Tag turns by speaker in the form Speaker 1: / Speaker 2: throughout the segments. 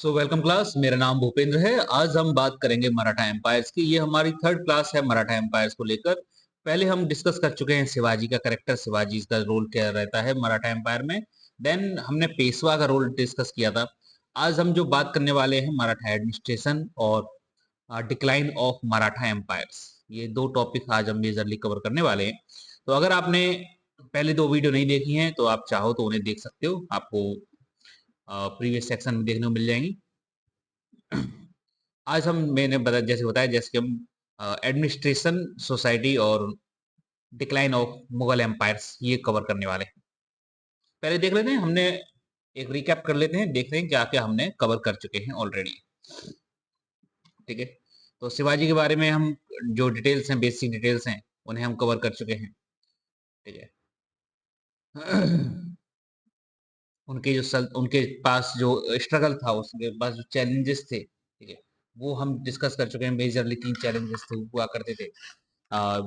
Speaker 1: Welcome class. मेरा नाम भूपेंद्र है। आज हम बात करेंगे मराठा एम्पायर्स की। ये हमारी थर्ड क्लास है मराठा एम्पायर्स को लेकर। पहले हम डिस्कस कर चुके हैं शिवाजी का करेक्टर, शिवाजी का रोल क्या रहता है मराठा एम्पायर में। देन हमने पेशवा का रोल डिस्कस किया था। आज हम जो बात करने वाले हैं मराठा एडमिनिस्ट्रेशन और डिक्लाइन ऑफ मराठा एम्पायर्स, ये दो टॉपिक आज हम मेजरली कवर करने वाले हैं। तो अगर आपने पहले दो वीडियो नहीं देखी हैं तो आप चाहो तो उन्हें देख सकते हो, आपको प्रीवियस सेक्शन में देखने को मिल जाएंगी। आज हम मैंने बताया जैसे कि हम एडमिनिस्ट्रेशन, सोसाइटी और डिक्लाइन ऑफ मुगल एम्पायर्स ये कवर करने वाले हैं। पहले देख लेते हैं, हमने एक रिकैप कर लेते हैं, देखते हैं क्या क्या हमने कवर कर चुके हैं ऑलरेडी। ठीक है, तो शिवाजी के बारे में हम जो डिटेल्स हैं, बेसिक डिटेल्स हैं, उन्हें हम कवर कर चुके हैं। ठीक है। उनके पास जो स्ट्रगल था, उसके पास जो चैलेंजेस थे, ठीक है, वो हम डिस्कस कर चुके हैं। मेजरली तीन चैलेंजेस थे, हुआ करते थे।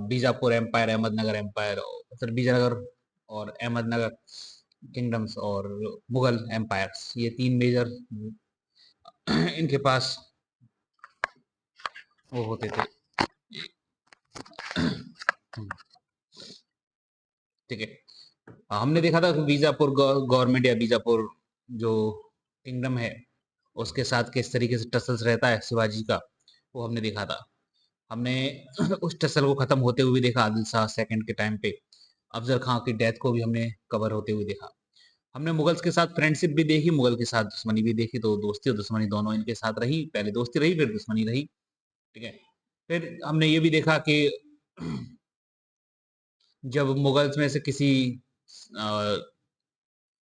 Speaker 1: बीजापुर एम्पायर, अहमदनगर एम्पायर, फिर बीजानगर और अहमदनगर किंगडम्स और मुगल एम्पायर्स, ये तीन मेजर इनके पास वो होते थे। ठीक है, हमने देखा था कि बीजापुर गवर्नमेंट या बीजापुर जो किंगडम है उसके साथ किस तरीके से टसल्स रहता है शिवाजी का, वो हमने देखा था। हमने उस टसल को खत्म होते हुए देखा आदिल शाह सेकंड के टाइम पे। अफजल खां की डेथ को भी हमने कवर होते हुए देखा। हमने मुगल्स के साथ फ्रेंडशिप भी देखी, मुगल के साथ दुश्मनी भी देखी। तो दोस्ती और दुश्मनी दोनों इनके साथ रही, पहले दोस्ती रही फिर दुश्मनी रही। ठीक है, फिर हमने ये भी देखा कि जब मुगल्स में से किसी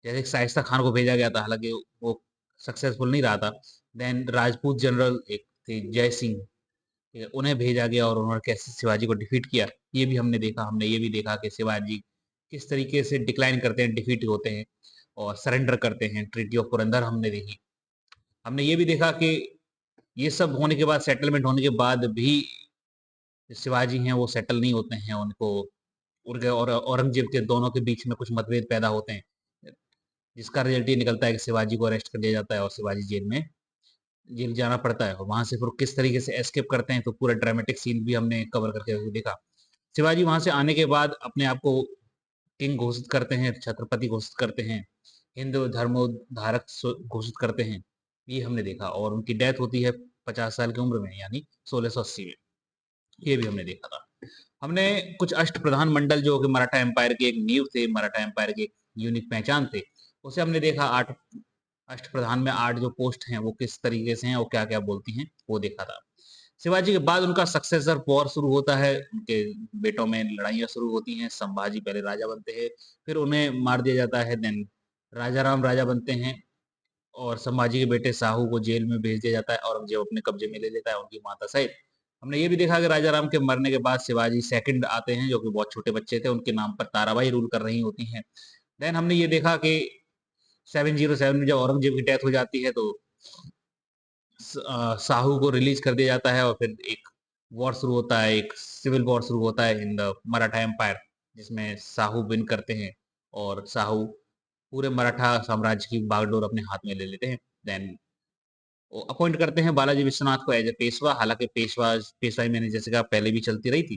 Speaker 1: जैसे शाइस्ता खान को भेजा गया था, हालांकि वो सक्सेसफुल नहीं रहा था। देन राजपूत जनरल एक थे जय सिंह, ठीक है, उन्हें भेजा गया और उन्होंने कैसे शिवाजी को डिफीट किया, ये भी हमने देखा। हमने ये भी देखा कि शिवाजी किस तरीके से डिक्लाइन करते हैं, डिफीट होते हैं और सरेंडर करते हैं। ट्रीटी ऑफ पुरंदर हमने देखी। हमने ये भी देखा कि ये सब होने के बाद, सेटलमेंट होने के बाद भी शिवाजी हैं वो सेटल नहीं होते हैं। उनको उनके और औरंगजेब के दोनों के बीच में कुछ मतभेद पैदा होते हैं, जिसका रिजल्ट ये निकलता है कि शिवाजी को अरेस्ट कर लिया जाता है और शिवाजी जेल जाना पड़ता है। और वहां से फिर किस तरीके से एस्केप करते हैं, तो पूरा ड्रामेटिक सीन भी हमने कवर करके देखा। शिवाजी वहां से आने के बाद अपने आप को किंग घोषित करते हैं, छत्रपति घोषित करते हैं, हिंदू धर्मोद्धारक घोषित करते हैं, ये हमने देखा। और उनकी डेथ होती है 50 साल की उम्र में, यानी 1680 में। ये भी हमने देखा था। हमने कुछ अष्ट प्रधान मंडल जो कि मराठा एम्पायर के एक नींव थे, मराठा एम्पायर के एक यूनिक पहचान थे, उसे हमने देखा। आठ अष्ट प्रधान में आठ जो पोस्ट हैं वो किस तरीके से हैं और क्या क्या बोलती हैं, वो देखा था। शिवाजी के बाद उनका सक्सेसर वॉर शुरू होता है, उनके बेटों में लड़ाइयाँ शुरू होती हैं। संभाजी पहले राजा बनते हैं, फिर उन्हें मार दिया जाता है। देन राजा राम राजा बनते हैं और संभाजी के बेटे साहू को जेल में भेज दिया जाता है, औरंगजेब अपने कब्जे में ले लेता है उनकी माता सहित। हमने ये भी देखा कि राजा राम के मरने के बाद शिवाजी सेकंड आते हैं, जो कि बहुत छोटे बच्चे थे, उनके नाम पर ताराबाई रूल कर रही होती हैं। देन हमने ये देखा कि 707 में जब औरंगजेब की डेथ हो जाती है तो साहू को रिलीज कर दिया जाता है और फिर एक वॉर शुरू होता है, एक सिविल वॉर शुरू होता है इन द मराठा एम्पायर, जिसमें साहू विन करते हैं और साहू पूरे मराठा साम्राज्य की बागडोर अपने हाथ में ले लेते हैं। देन वो अपॉइंट करते हैं बालाजी विश्वनाथ को एज ए पेशवा। हालांकि पेशवाई मैंने जैसे कहा पहले भी चलती रही थी,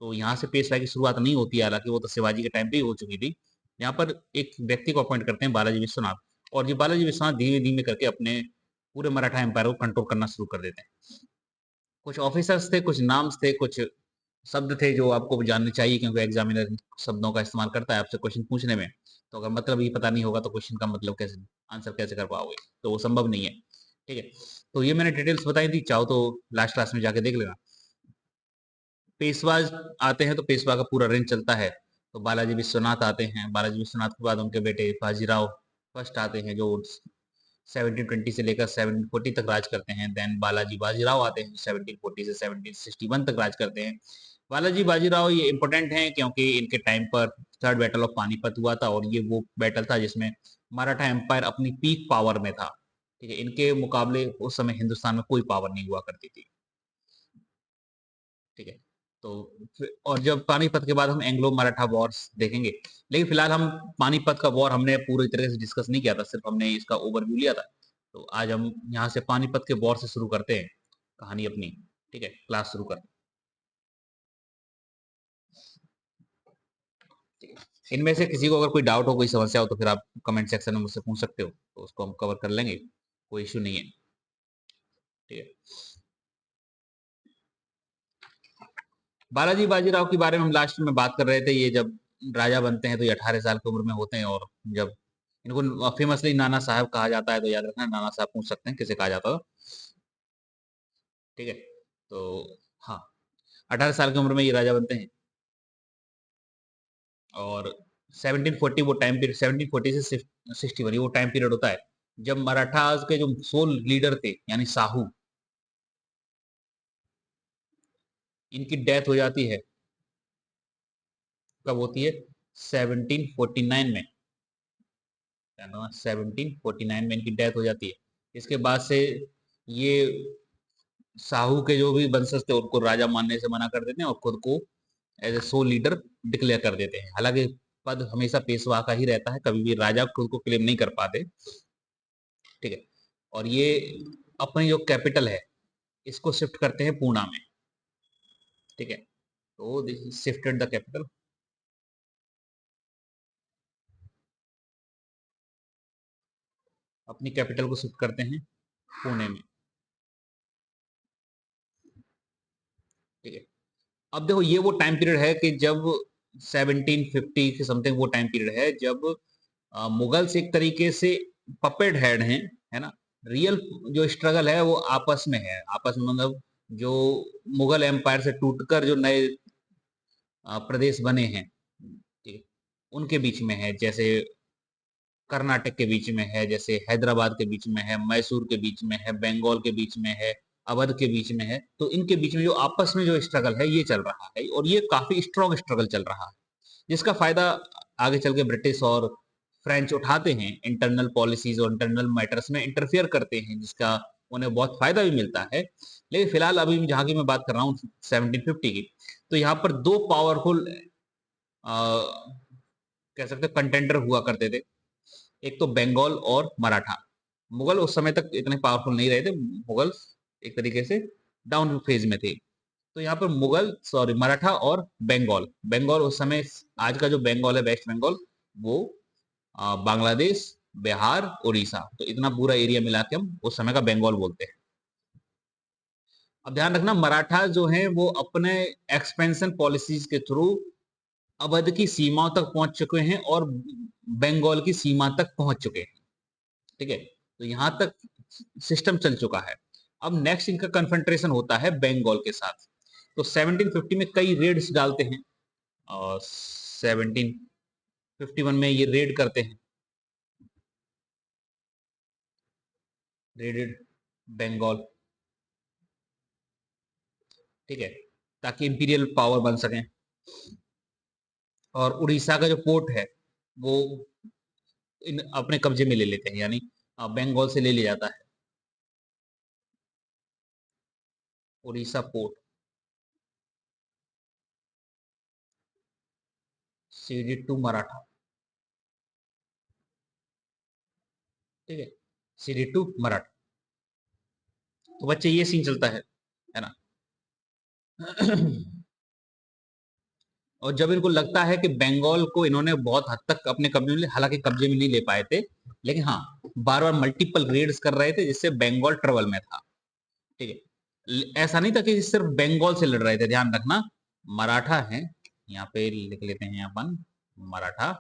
Speaker 1: तो यहाँ से पेशवाई की शुरुआत नहीं होती है, हालांकि वो तो शिवाजी के टाइम पे ही हो चुकी थी। यहाँ पर एक व्यक्ति को अपॉइंट करते हैं बालाजी विश्वनाथ, और ये बालाजी विश्वनाथ धीमे धीमे करके अपने पूरे मराठा एम्पायर को कंट्रोल करना शुरू कर देते हैं। कुछ ऑफिसर्स थे, कुछ नाम्स थे, कुछ शब्द थे जो आपको जानने चाहिए, क्योंकि एग्जामिनर शब्दों का इस्तेमाल करता है आपसे क्वेश्चन पूछने में। तो अगर मतलब ही पता नहीं होगा तो क्वेश्चन का मतलब कैसे, आंसर कैसे कर पाओगे, तो वो संभव नहीं है। ठीक है, तो ये मैंने डिटेल्स बताई थी, चाहो तो लास्ट क्लास में जाके देख लेना। पेशवाज आते हैं तो पेशवा का पूरा रेंज चलता है। तो बालाजी विश्वनाथ आते हैं, बालाजी विश्वनाथ के बाद उनके बेटे बाजीराव फर्स्ट आते हैं, जो 1720 से लेकर 1740 तक राज करते हैं। देन बालाजी बाजीराव आते हैं, 1740 से 1761 तक राज करते हैं। बालाजी बाजीराव ये इंपॉर्टेंट हैं क्योंकि इनके टाइम पर थर्ड बैटल ऑफ पानीपत हुआ था, और ये वो बैटल था जिसमें मराठा एम्पायर अपनी पीक पावर में था। ठीक है, इनके मुकाबले उस समय हिंदुस्तान में कोई पावर नहीं हुआ करती थी। ठीक है, तो और जब पानीपत के बाद हम एंग्लो मराठा वॉर्स देखेंगे, लेकिन फिलहाल हम पानीपत का वॉर हमने पूरी तरह से डिस्कस नहीं किया था, सिर्फ हमने इसका ओवरव्यू लिया था। तो आज हम यहाँ से पानीपत के वॉर से शुरू करते हैं कहानी अपनी। ठीक है, क्लास शुरू करते हैं। इनमें से किसी को अगर कोई डाउट हो, कोई समस्या हो, तो फिर आप कमेंट सेक्शन में मुझसे पूछ सकते हो, तो उसको हम कवर कर लेंगे, कोई इश्यू नहीं है। ठीक है, बालाजी बाजीराव के बारे में हम लास्ट में बात कर रहे थे। ये जब राजा बनते हैं तो ये 18 साल की उम्र में होते हैं, और जब इनको फेमसली नाना साहब कहा जाता है, तो याद रखना नाना साहब पूछ सकते हैं किसे कहा जाता था। ठीक है, तो हाँ, 18 साल की उम्र में ये राजा बनते हैं, और 1740 वो टाइम पीरियड, 1740 से 61 वो टाइम पीरियड होता है जब मराठास के जो सोल लीडर थे यानी साहू, इनकी डेथ हो जाती है। कब होती है? 1749 में। 1749 में इनकी डेथ हो जाती है। इसके बाद से ये साहू के जो भी वंशज थे उनको राजा मानने से मना कर देते हैं, और खुद को as a so leader declare कर देते हैं। हालांकि पद हमेशा पेशवा का ही रहता है, कभी भी राजा खुद को क्लेम नहीं कर पाते। ठीक है, और ये अपनी जो कैपिटल है इसको शिफ्ट करते हैं पूना में। ठीक है, तो दिस शिफ्टेड द कैपिटल, अपनी कैपिटल को शिफ्ट करते हैं पुणे में। ठीक है, अब देखो ये वो टाइम पीरियड है कि जब 1750 के समथिंग वो टाइम पीरियड है जब मुगल्स एक तरीके से पपेट हेड हैं, है ना। रियल जो स्ट्रगल है वो आपस में है, आपस में मतलब जो मुगल एम्पायर से टूटकर जो नए प्रदेश बने हैं, ठीक है, उनके बीच में है। जैसे कर्नाटक के बीच में है, जैसे हैदराबाद के बीच में है, मैसूर के बीच में है, बंगाल के बीच में है, अवध के बीच में है। तो इनके बीच में जो आपस में जो स्ट्रगल है ये चल रहा है, और ये काफी स्ट्रॉन्ग स्ट्रगल चल रहा है, जिसका फायदा आगे चल के ब्रिटिश और फ्रेंच उठाते हैं। इंटरनल पॉलिसीज और इंटरनल मैटर्स में इंटरफियर करते हैं, जिसका उन्हें बहुत फायदा भी मिलता है। लेकिन फिलहाल अभी जहां की मैं बात कर रहा हूँ 1750 की, तो यहाँ पर दो पावरफुल कह सकते कंटेंडर हुआ करते थे। एक तो बंगाल और मराठा। मुगल उस समय तक इतने पावरफुल नहीं रहे थे, मुगल एक तरीके से डाउन फेज में थे। तो यहाँ पर मुगल सॉरी मराठा और बंगाल, बंगाल उस समय, आज का जो बंगाल है वेस्ट बंगाल, वो बांग्लादेश, बिहार, उड़ीसा, तो इतना पूरा एरिया मिला के हम उस समय का बंगाल बोलते हैं। अब ध्यान रखना, मराठा जो है वो अपने एक्सपेंशन पॉलिसीज के थ्रू अवध की सीमाओं तक पहुंच चुके हैं और बंगाल की सीमा तक पहुंच चुके हैं। ठीक है, तो यहां तक सिस्टम चल चुका है। अब नेक्स्ट इनका कन्फ्रंट्रेशन होता है बंगाल के साथ। तो 1750 में कई रेड्स डालते हैं, और 1751 में ये रेड करते हैं, रेडेड बंगाल। ठीक है, ताकि इंपीरियल पावर बन सके। और उड़ीसा का जो पोर्ट है वो इन अपने कब्जे में ले लेते हैं, यानी बंगाल से ले लिया जाता है Orissa port. Ceded to Maratha. ठीक है, सीडी टू मराठा। तो बच्चे ये सीन चलता है ना। और जब इनको लगता है कि बंगाल को इन्होंने बहुत हद तक अपने कब्जे में, हालांकि कब्जे में नहीं ले पाए थे, लेकिन हाँ बार बार मल्टीपल रेड्स कर रहे थे, जिससे बंगाल ट्रबल में था। ठीक है, ऐसा नहीं था कि सिर्फ बंगाल से लड़ रहे थे, ध्यान रखना। मराठा है, यहाँ पे लिख लेते हैं अपन मराठा।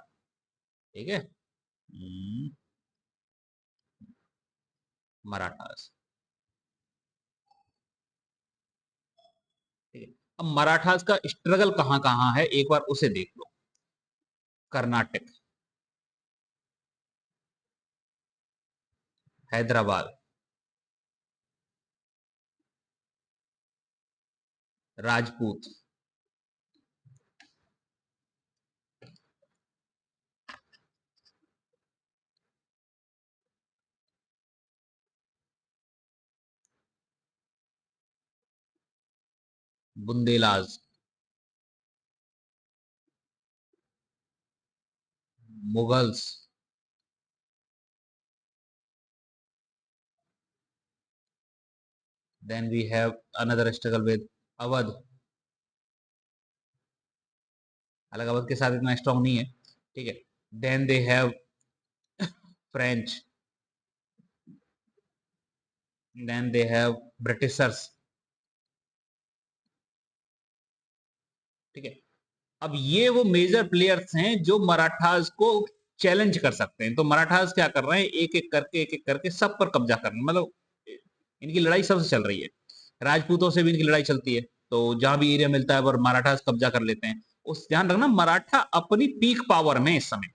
Speaker 1: ठीक है, मराठास। ठीक है, अब मराठास का स्ट्रगल कहाँ कहाँ है एक बार उसे देख लो। Karnataka, Hyderabad, Rajput, Bundelas, Mughals, then we have another struggle with Awadh. हालांकि अवध के साथ इतना स्ट्रांग नहीं है, ठीक है। Then they have French, then they have Britishers, ठीक है। अब ये वो मेजर प्लेयर्स हैं जो मराठास को चैलेंज कर सकते हैं। तो मराठास क्या कर रहे हैं, एक एक करके सब पर कब्जा कर रहे हैं, मतलब इनकी लड़ाई सबसे चल रही है। राजपूतों से भी इनकी लड़ाई चलती है, तो जहां भी एरिया मिलता है पर मराठास कब्जा कर लेते हैं। उस ध्यान रखना, मराठा अपनी पीक पावर में इस समय,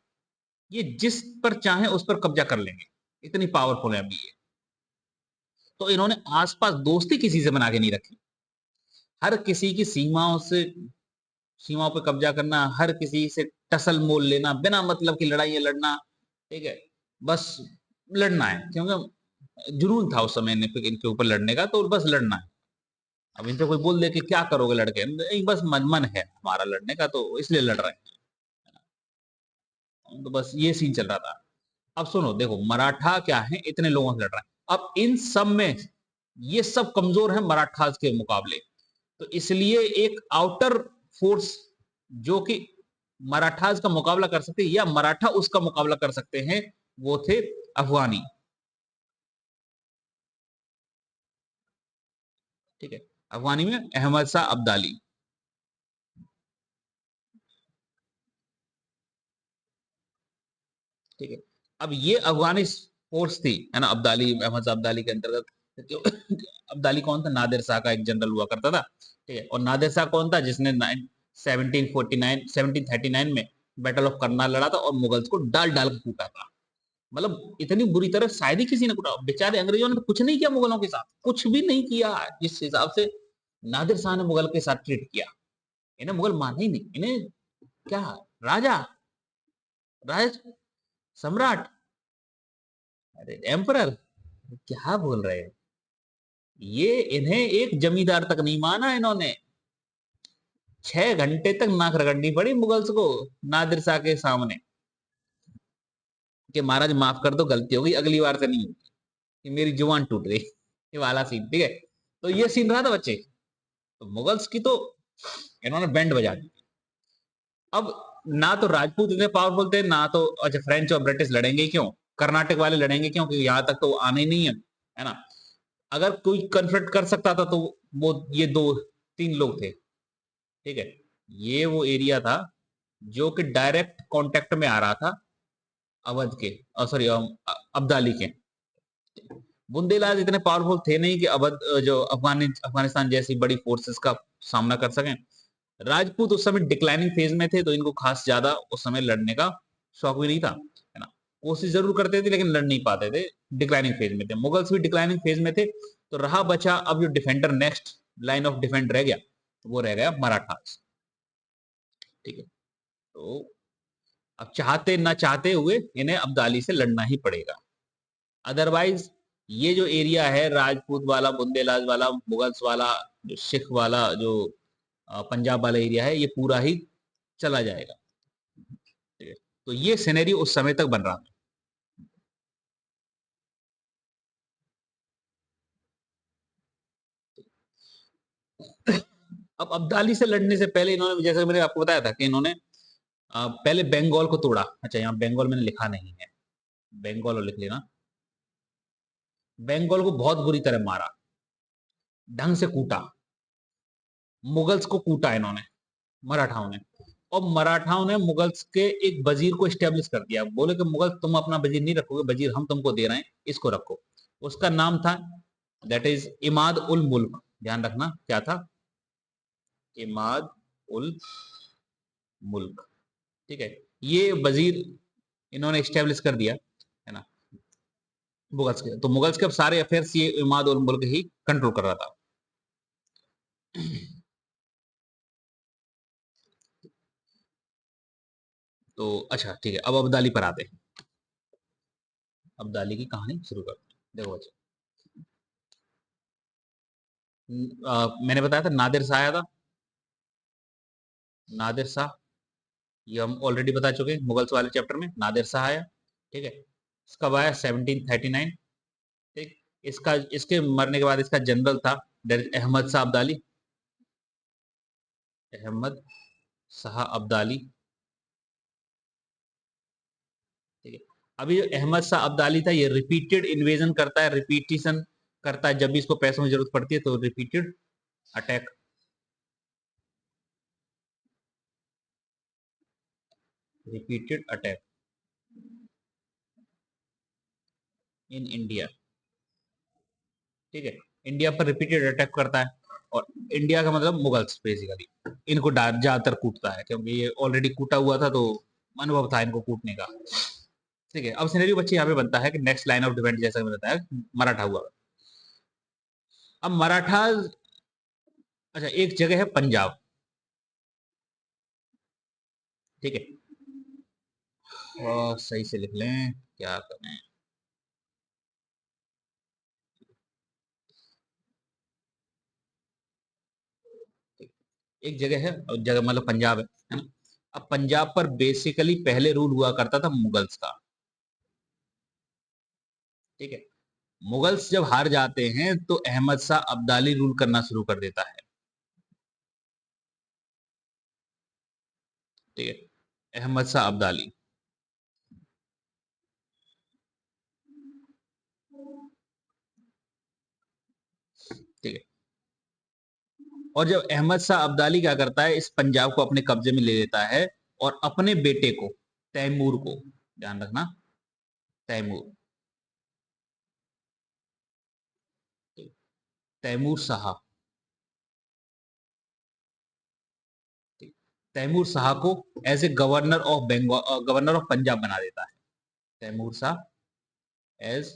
Speaker 1: ये जिस पर चाहे उस पर कब्जा कर लेंगे, इतनी पावरफुल है अभी ये। तो इन्होंने आसपास दोस्ती किसी से बना के नहीं रखी, हर किसी की सीमाओं पे कब्जा करना, हर किसी से टसल मोल लेना, बिना मतलब की लड़ाइयां लड़ना, ठीक है। बस लड़ना है, क्योंकि जुनून था उस समय इनके ऊपर लड़ने का, तो बस लड़ना है। अब इनसे कोई बोल दे कि क्या करोगे लड़के, नहीं बस मन है हमारा लड़ने का, तो इसलिए लड़ रहे हैं। तो बस ये सीन चल रहा था। अब सुनो, देखो मराठा क्या है, इतने लोगों से लड़ रहा है, अब इन सब में ये सब कमजोर है मराठास के मुकाबले। तो इसलिए एक आउटर फोर्स जो कि मराठास का मुकाबला कर सकते हैं या मराठा उसका मुकाबला कर सकते हैं, वो थे अफगानी, ठीक है। अफगानी में अहमद शाह अब्दाली, ठीक है। अब ये अफगानी फोर्स थी, है ना, अब्दाली, अहमद शाह अब्दाली के अंतर्गत जो अब्दाली कौन था, नादिर शाह का एक जनरल हुआ करता था, ठीक है। और नादिर शाह कौन था, जिसने 1739 में बैटल ऑफ करनाल लड़ा था और मुगल्स को डाल डाल के कूटा था। मतलब इतनी बुरी तरह शायद ही किसी ने कूटा, बेचारे अंग्रेजों ने तो कुछ नहीं किया मुगलों के साथ, कुछ भी नहीं किया। जिस हिसाब से नादिर शाह ने मुगल के साथ ट्रीट किया, इन्हें मुगल माने ही नहीं, इन्हें क्या, राजा, राज, सम्राट, अरे एम्परर, क्या बोल रहे हैं ये, इन्हें एक जमींदार तक नहीं माना इन्होंने। 6 घंटे तक नाक रगड़नी पड़ी मुगल्स को नादिर शाह के सामने, कि महाराज माफ कर दो, गलती हो गई, अगली बार से नहीं होगी, कि मेरी जुबान टूट गई, ये वाला सीन, ठीक है। तो ये सीन रहा था बच्चे। तो मुगल्स की तो इन्होंने बैंड बजा दी। अब ना तो राजपूत इतने पावरफुल थे, ना तो अच्छा फ्रेंच और ब्रिटिश लड़ेंगे क्यों, कर्नाटक वाले लड़ेंगे क्यों, क्योंकि यहाँ तक तो आने ही नहीं है ना। अगर कोई कन्फ्रंट कर सकता था तो वो ये दो तीन लोग थे, ठीक है। ये वो एरिया था जो कि डायरेक्ट कांटेक्ट में आ रहा था अवध के, सॉरी अब्दाली के। बुंदेलाज इतने पावरफुल थे नहीं कि अवध जो अफगानिस्तान जैसी बड़ी फोर्सेस का सामना कर सकें। राजपूत उस समय डिक्लाइनिंग फेज में थे, तो इनको खास ज्यादा उस समय लड़ने का शौक भी नहीं था, है ना। कोशिश जरूर करते थे लेकिन लड़ नहीं पाते थे, डिक्लाइनिंग फेज में थे। मुगल्स भी डिक्लाइनिंग फेज में थे, तो रहा बचा अब जो defender, next line of defend रह गया, वो रह गया मराठास, ठीक है। तो अब चाहते ना चाहते हुए इन्हें अब्दाली से लड़ना ही पड़ेगा, अदरवाइज ये जो एरिया है राजपूत वाला, बुंदेलाज वाला, मुगल्स वाला, जो सिख वाला, जो पंजाब वाला एरिया है, ये पूरा ही चला जाएगा, ठीक है। तो ये सिनेरियो उस समय तक बन रहा था। अब अब्दाली से लड़ने से पहले इन्होंने, जैसे मैंने आपको बताया था कि इन्होंने पहले बंगाल को तोड़ा। अच्छा यहाँ बंगाल मैंने लिखा नहीं है, बंगाल लिख लेना। बंगाल को बहुत बुरी तरह मारा, ढंग से कूटा, मुगल्स को कूटा इन्होंने, मराठाओं ने। और मराठाओं ने मुगल्स के एक वजीर को स्टेब्लिश कर दिया, बोले कि मुगल तुम अपना वजीर नहीं रखोगे, वजीर हम तुमको दे रहे हैं, इसको रखो। उसका नाम था, दैट इज इमाद उल मुल्क, ध्यान रखना क्या था, इमाद उल मुल्क, ठीक है। ये वजीर इन्होंने स्टेब्लिश कर दिया, है ना, मुगल्स के। तो मुगल्स के अब सारे अफेयर्स ये इमाद उल मुल्क ही कंट्रोल कर रहा था। तो अच्छा ठीक है, अब अब्दाली पर आते हैं, अब्दाली की कहानी शुरू करते हैं। देखो बच्चे, मैंने बताया था नादिर शाह आया था, नादिर शाह, ये हम ऑलरेडी बता चुके हैं मुगल्स वाले चैप्टर में, नादिर शाह आया, ठीक है। इसका आया 1739, ठीक। इसका इसके मरने के बाद इसका जनरल था अहमद शाह अब्दाली। अहमद शाह अब्दाली, ठीक है। अभी जो अहमद शाह अब्दाली था ये रिपीटेड इन्वेजन करता है, रिपीटिशन करता है, जब भी इसको पैसों की जरूरत पड़ती है तो repeated attack, repeated attack in India, ठीक है। इंडिया पर रिपीटेड अटैक करता है, और इंडिया का मतलब मुगल्स बेसिकली, इनको ज्यादातर कूटता है क्योंकि ये ऑलरेडी कूटा हुआ था, तो अनुभव था इनको कूटने का, ठीक है। अब सिनेरियो बच्चे यहाँ पे बनता है कि नेक्स्ट लाइन ऑफ डिफेंस, जैसा मैंने बताया मराठा हुआ। अब मराठा, अच्छा एक जगह है पंजाब, ठीक है। और सही से लिख लें, क्या करें, एक जगह है, और जगह मतलब पंजाब है ना। अब पंजाब पर बेसिकली पहले रूल हुआ करता था मुगल्स का, ठीक है। मुगल्स जब हार जाते हैं तो अहमद शाह अब्दाली रूल करना शुरू कर देता है, ठीक है। अहमद शाह अब्दाली, ठीक है। और जब अहमद शाह अब्दाली क्या करता है, इस पंजाब को अपने कब्जे में ले लेता है, और अपने बेटे को, तैमूर को, ध्यान रखना, तैमूर, तैमूर शाह, तैमूर शाह को as a governor of Bengal, governor of Punjab बना देता है, Taimur Shah as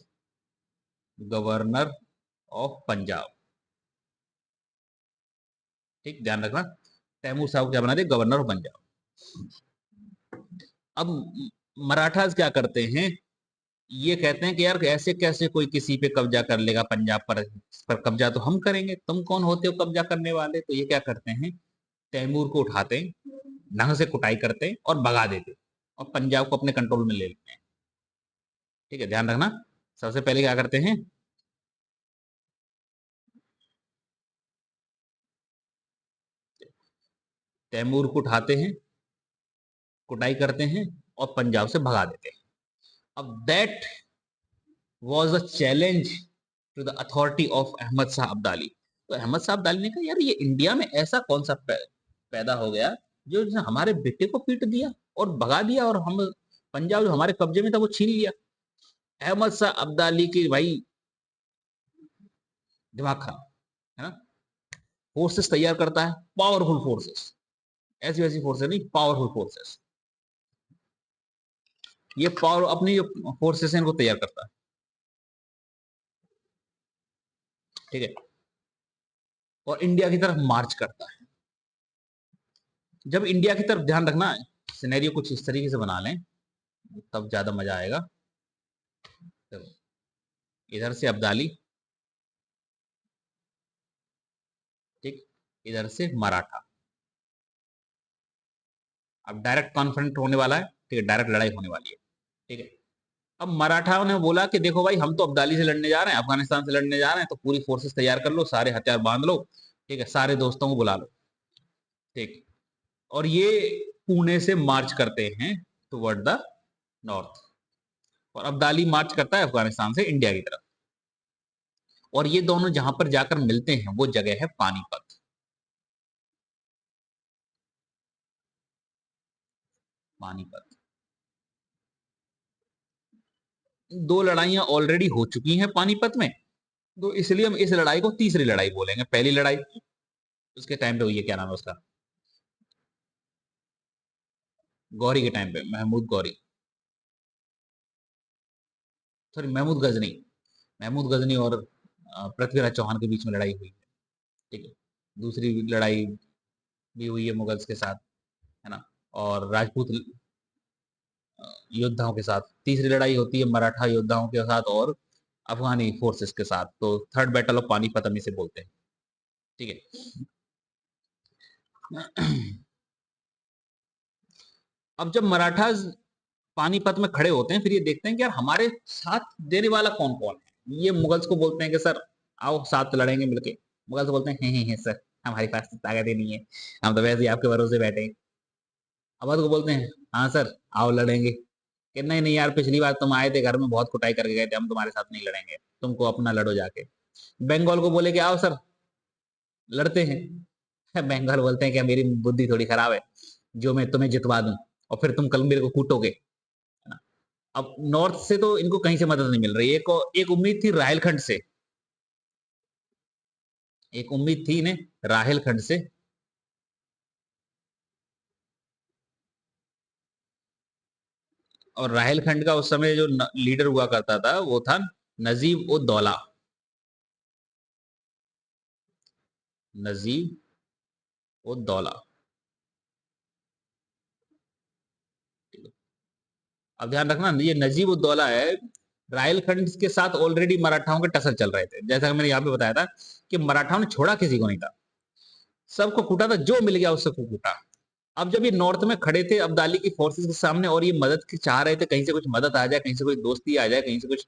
Speaker 1: governor of Punjab, ठीक, ध्यान रखना, तैमूर शाह को क्या बना दे, गवर्नर ऑफ पंजाब। अब मराठास क्या करते हैं, ये कहते हैं कि यार ऐसे कैसे कोई किसी पे कब्जा कर लेगा पंजाब पर कब्जा तो हम करेंगे, तुम कौन होते हो कब्जा करने वाले। तो ये क्या करते हैं, तैमूर को उठाते हैं, ढंग से कुटाई करते हैं और भगा देते हैं, और पंजाब को अपने कंट्रोल में ले लेते हैं, ठीक है, ध्यान रखना। सबसे पहले क्या करते हैं, तैमूर को उठाते हैं, कुटाई करते हैं, और पंजाब से भगा देते हैं। अब that was a challenge to the authority of Ahmad Shah Abdali. तो अहमद शाह अब्दाली ने कहा यार ये इंडिया में ऐसा कौन सा पैदा हो गया जो जिसने हमारे बेटे को पीट दिया और भगा दिया, और हम पंजाब जो हमारे कब्जे में था वो छीन लिया। अहमद शाह अब्दाली की भाई दिमाग खराब, है ना। फोर्सेस तैयार करता है, पावरफुल फोर्सेस, ऐसी वैसी फोर्सेस नहीं, पावरफुल फोर्सेस। ये पावर अपनी जो फोर्सेस है इनको तैयार करता है, ठीक है, और इंडिया की तरफ मार्च करता है। जब इंडिया की तरफ, ध्यान रखना, सिनेरियो कुछ इस तरीके से बना लें तब ज्यादा मजा आएगा। तो इधर से अब्दाली, ठीक, इधर से मराठा। अब डायरेक्ट कॉन्फ्रंट होने वाला है, ठीक है, डायरेक्ट लड़ाई होने वाली है, ठीक है। अब मराठाओं ने बोला कि देखो भाई हम तो अब्दाली से लड़ने जा रहे हैं, अफगानिस्तान से लड़ने जा रहे हैं, तो पूरी फोर्सेस तैयार कर लो, सारे हथियार बांध लो, ठीक है, सारे दोस्तों को बुला लो, ठीक। और ये पुणे से मार्च करते हैं टुवर्ड द नॉर्थ, और अब्दाली मार्च करता है अफगानिस्तान से इंडिया की तरफ। और ये दोनों जहां पर जाकर मिलते हैं वो जगह है पानीपत, पानीपत। दो लड़ाइयां ऑलरेडी हो चुकी हैं पानीपत में, तो इसलिए हम इस लड़ाई को तीसरी लड़ाई बोलेंगे। पहली लड़ाई उसके टाइम पे हुई है, क्या नाम है उसका, गौरी के टाइम पे, महमूद गौरी, सॉरी महमूद गजनी, महमूद गजनी और पृथ्वीराज चौहान के बीच में लड़ाई हुई है, ठीक है। दूसरी लड़ाई भी हुई है मुगल्स के साथ, है ना, और राजपूत योद्धाओं के साथ। तीसरी लड़ाई होती है मराठा योद्धाओं के साथ और अफगानी फोर्सेस के साथ, तो थर्ड बैटल ऑफ पानीपत हम इसे बोलते हैं, ठीक है। अब जब मराठास पानीपत में खड़े होते हैं, फिर ये देखते हैं कि यार हमारे साथ देने वाला कौन कौन है, ये मुगल्स को बोलते हैं कि सर आओ साथ लड़ेंगे मिलके। मुगल्स बोलते हैं हैं सर, हमारे पास तो ताकत ही नहीं है, हम तो वैसे ही आपके भरोसे बैठे हैं। अवध को बोलते हैं हाँ सर आओ लड़ेंगे, कि नहीं नहीं यार पिछली बार तुम आए थे घर में बहुत कुटाई करके गए थे, हम तुम्हारे साथ नहीं लड़ेंगे, तुमको अपना लड़ो जाके। बंगाल को बोले कि आओ सर लड़ते हैं। बंगाल बोलते हैं कि मेरी बुद्धि थोड़ी खराब है जो मैं तुम्हें जितवा दूं और फिर तुम कल मेरे को कूटोगे, है ना। अब नॉर्थ से तो इनको कहीं से मदद नहीं मिल रही। एक उम्मीद थी राहिलखंड से, एक उम्मीद थी इन्हें राहिलखंड से। और राहिलखंड का उस समय जो लीडर हुआ करता था वो था नजीब उद दौला। नजीब उद दौला। अब ध्यान रखना ये नजीब उद दौला है। राहिलखंड के साथ ऑलरेडी मराठाओं के टसल चल रहे थे, जैसा कि मैंने यहाँ पे बताया था कि मराठाओं ने छोड़ा किसी को नहीं था, सबको कूटा था, जो मिल गया उससे कूटा। अब जब ये नॉर्थ में खड़े थे अब्दाली की फोर्सेस के सामने और ये मदद की चाह रहे थे, कहीं से कुछ मदद आ जाए, कहीं से कोई दोस्ती आ जाए, कहीं से कुछ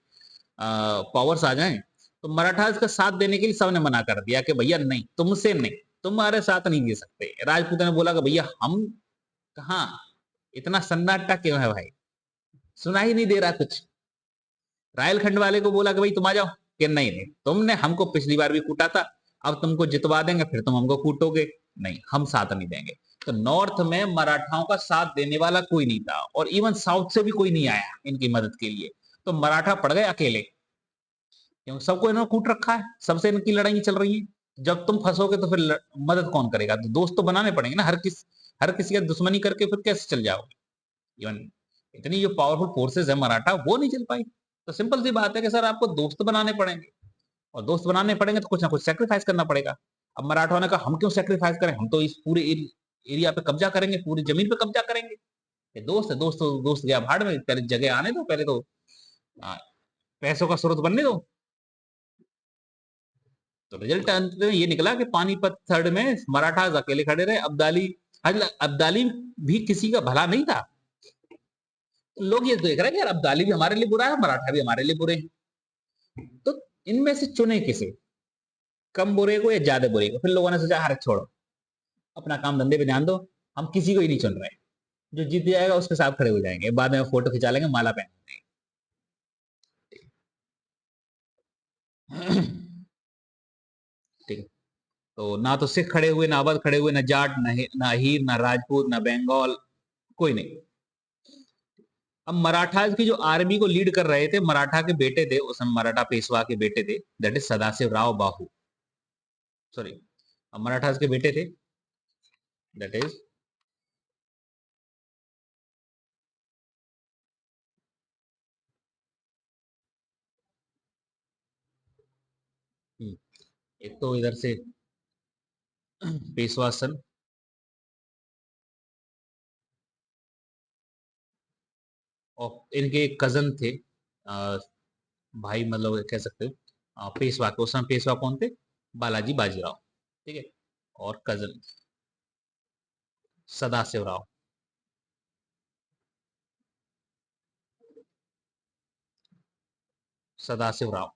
Speaker 1: पावर्स आ जाएं, तो मराठा इसका साथ देने के लिए सबने मना कर दिया कि भैया नहीं, तुमसे नहीं, तुम्हारे साथ नहीं दे सकते। राजपूतों ने बोला कि भैया हम कहाँ, इतना सन्नाटा क्यों है भाई, सुना ही नहीं दे रहा कुछ। रायलखंड वाले को बोला कि भाई तुम आ जाओ, कि नहीं नहीं तुमने हमको पिछली बार भी कूटा था, अब तुमको जितवा देंगे फिर तुम हमको कूटोगे, नहीं हम साथ नहीं देंगे। तो नॉर्थ में मराठाओं का साथ देने वाला कोई नहीं था और इवन साउथ से भी कोई नहीं आया इनकी मदद के लिए। तो मराठा पड़ गए अकेले, क्योंकि सबको इन्होंने कूट रखा है, सबसे इनकी लड़ाई चल रही है। जब तुम फंसोगे तो फिर मदद कौन करेगा, तो दोस्त तो बनाने पड़ेंगे ना। हर किसी का दुश्मनी करके फिर कैसे चल जाओगे। इवन इतनी जो पावरफुल फोर्सेस है मराठा वो नहीं चल पाई। तो सिंपल सी बात है कि सर आपको दोस्त बनाने पड़ेंगे, और दोस्त बनाने पड़ेंगे तो कुछ ना कुछ सेक्रीफाइस करना पड़ेगा। अब मराठा ने कहा हम क्यों सेक्रीफाइस करें, हम तो इस पूरे एरिया पे कब्जा करेंगे, पूरी जमीन पे कब्जा करेंगे। ये दोस्त है, दोस्त तो दोस्त गया भाड़ में, पहले जगह आने दो, पहले तो आ, पैसों का स्रोत बनने दो। तो रिजल्ट अंत में ये निकला कि पानीपत थर्ड में मराठा अकेले खड़े रहे। अब्दाली भी किसी का भला नहीं था। तो लोग ये देख रहे हैं कि यार अब्दाली भी हमारे लिए बुरा है, मराठा भी हमारे लिए बुरे हैं, तो इनमें से चुने किसे, कम बुरे को या ज्यादा बुरे को। फिर लोगों ने सोचा अरे छोड़ो, अपना काम धंधे पे ध्यान दो, हम किसी को ही नहीं चुन रहे, जो जीत जाएगा उसके साथ खड़े हो जाएंगे, बाद में फोटो खिंचा लेंगे, माला पहन लेंगे। ठीक है। तो ना तो सिख खड़े हुए, ना अवध खड़े हुए, ना जाट, ना हीर, ना राजपूत, ना बंगाल, कोई नहीं। अब मराठास की जो आर्मी को लीड कर रहे थे, मराठा के बेटे थे उस समय, मराठा पेशवा के बेटे थे, that is Sadashiv Rao Bahu, sorry Marathas के बेटे थे, दैट इज एक तो इधर से पेशवा सन, और इनके एक कजन थे, भाई मतलब कह सकते हो, पेशवा के उस समय पेशवा कौन थे, बालाजी बाजीराव, ठीक है, और कजन सदाशिव राव। सदाशिव राव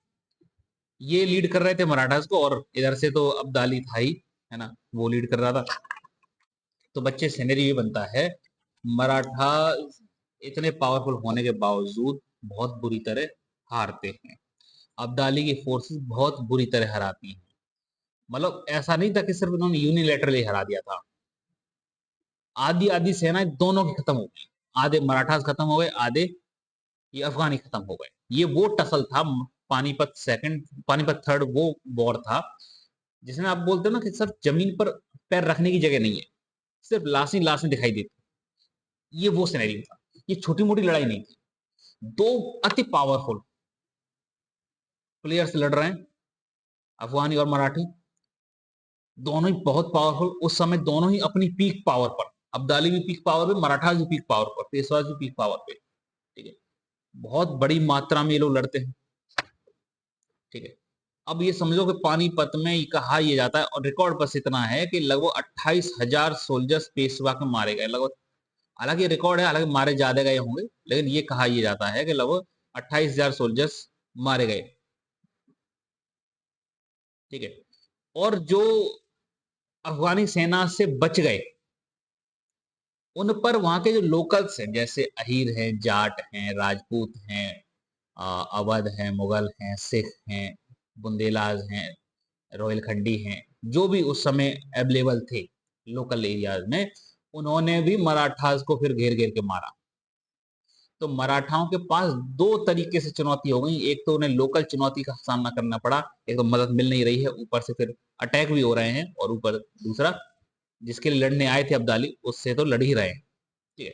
Speaker 1: ये लीड कर रहे थे मराठास को, और इधर से तो अब्दाली था ही, है ना, वो लीड कर रहा था। तो बच्चे सिनेरियो ये बनता है, मराठा इतने पावरफुल होने के बावजूद बहुत बुरी तरह हारते हैं, अब्दाली की फोर्सेस बहुत बुरी तरह हराती हैं। मतलब ऐसा नहीं था कि सिर्फ उन्होंने यूनिलेटरली हरा दिया था, आधी आधी सेनाएं दोनों की खत्म हो गई, आधे मराठास खत्म हो गए, आधे ये अफगानी खत्म हो गए। ये वो टसल था, पानीपत सेकंड, पानीपत थर्ड वो वॉर था जिसमें आप बोलते हो ना कि सिर्फ जमीन पर पैर रखने की जगह नहीं है, सिर्फ लाशें लाशें दिखाई देती, ये वो सिनेरियो था। ये छोटी मोटी लड़ाई नहीं थी, दो अति पावरफुल प्लेयर्स लड़ रहे हैं, अफगानी और मराठी, दोनों ही बहुत पावरफुल उस समय, दोनों ही अपनी पीक पावर पर, अब्दाली भी पीक पावर पे, मराठा भी पीक पावर पर, पेशवा भी पीक पावर पे, ठीक है, बहुत बड़ी मात्रा में ये लोग लड़ते हैं, ठीक है। अब ये समझो कि पानीपत में ये कहा यह जाता है, और रिकॉर्ड बस इतना है कि लगभग 28,000 सोल्जर्स पेशवा के मारे गए लगभग, हालांकि रिकॉर्ड है, हालांकि मारे ज्यादा गए होंगे, लेकिन ये कहा यह जाता है कि लगभग 28,000 सोल्जर्स मारे गए, ठीक है। और जो अफगानी सेना से बच गए, उन पर वहां के जो लोकल्स हैं, जैसे अहीर हैं, जाट हैं, राजपूत हैं, अवध हैं, मुगल हैं, सिख हैं, बुंदेलाज हैं, रोहिलखंडी हैं, जो भी उस समय अवेलेबल थे लोकल एरियाज में, उन्होंने भी मराठास को फिर घेर घेर के मारा। तो मराठाओं के पास दो तरीके से चुनौती हो गई। एक तो उन्हें लोकल चुनौती का सामना करना पड़ा, एक तो मदद मिल नहीं रही है, ऊपर से फिर अटैक भी हो रहे हैं, और ऊपर दूसरा जिसके लिए लड़ने आए थे अब्दाली, उससे तो लड़ ही रहे हैं। ठीक है,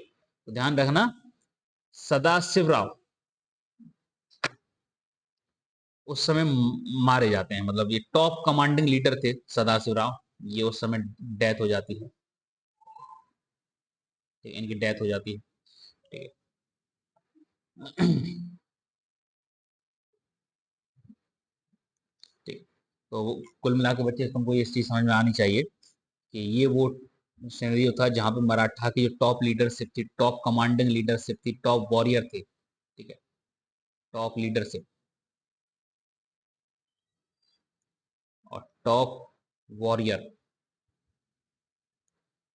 Speaker 1: तो ध्यान रखना, सदाशिव राव उस समय मारे जाते हैं, मतलब ये टॉप कमांडिंग लीडर थे सदाशिव राव, ये उस समय डेथ हो जाती है। ठीक है, इनकी डेथ हो जाती है। ठीक है। ठीक, तो कुल मिला के बच्चे तुमको ये चीज समझ में आनी चाहिए कि ये वो सिनेरियो था जहां पे मराठा की जो टॉप लीडरशिप थी, टॉप कमांडिंग लीडरशिप थी, टॉप वॉरियर थे। ठीक है, टॉप लीडरशिप और टॉप वॉरियर,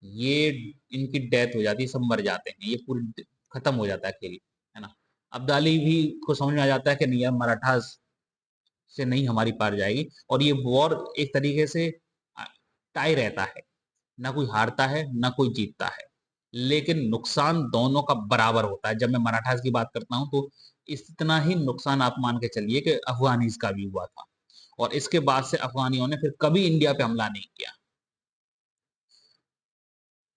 Speaker 1: ये इनकी डेथ हो जाती है, सब मर जाते हैं, ये पूरी खत्म हो जाता है खेल, है ना। अब्दाली भी को समझ में आ जाता है कि नहीं यार, मराठा से नहीं हमारी पार जाएगी, और ये वॉर एक तरीके से टाई रहता है, ना कोई हारता है ना कोई जीतता है, लेकिन नुकसान दोनों का बराबर होता है। जब मैं मराठास की बात करता हूं तो इतना ही नुकसान आप मान के चलिए कि अफगानीज का भी हुआ था, और इसके बाद से अफगानियों ने फिर कभी इंडिया पे हमला नहीं किया।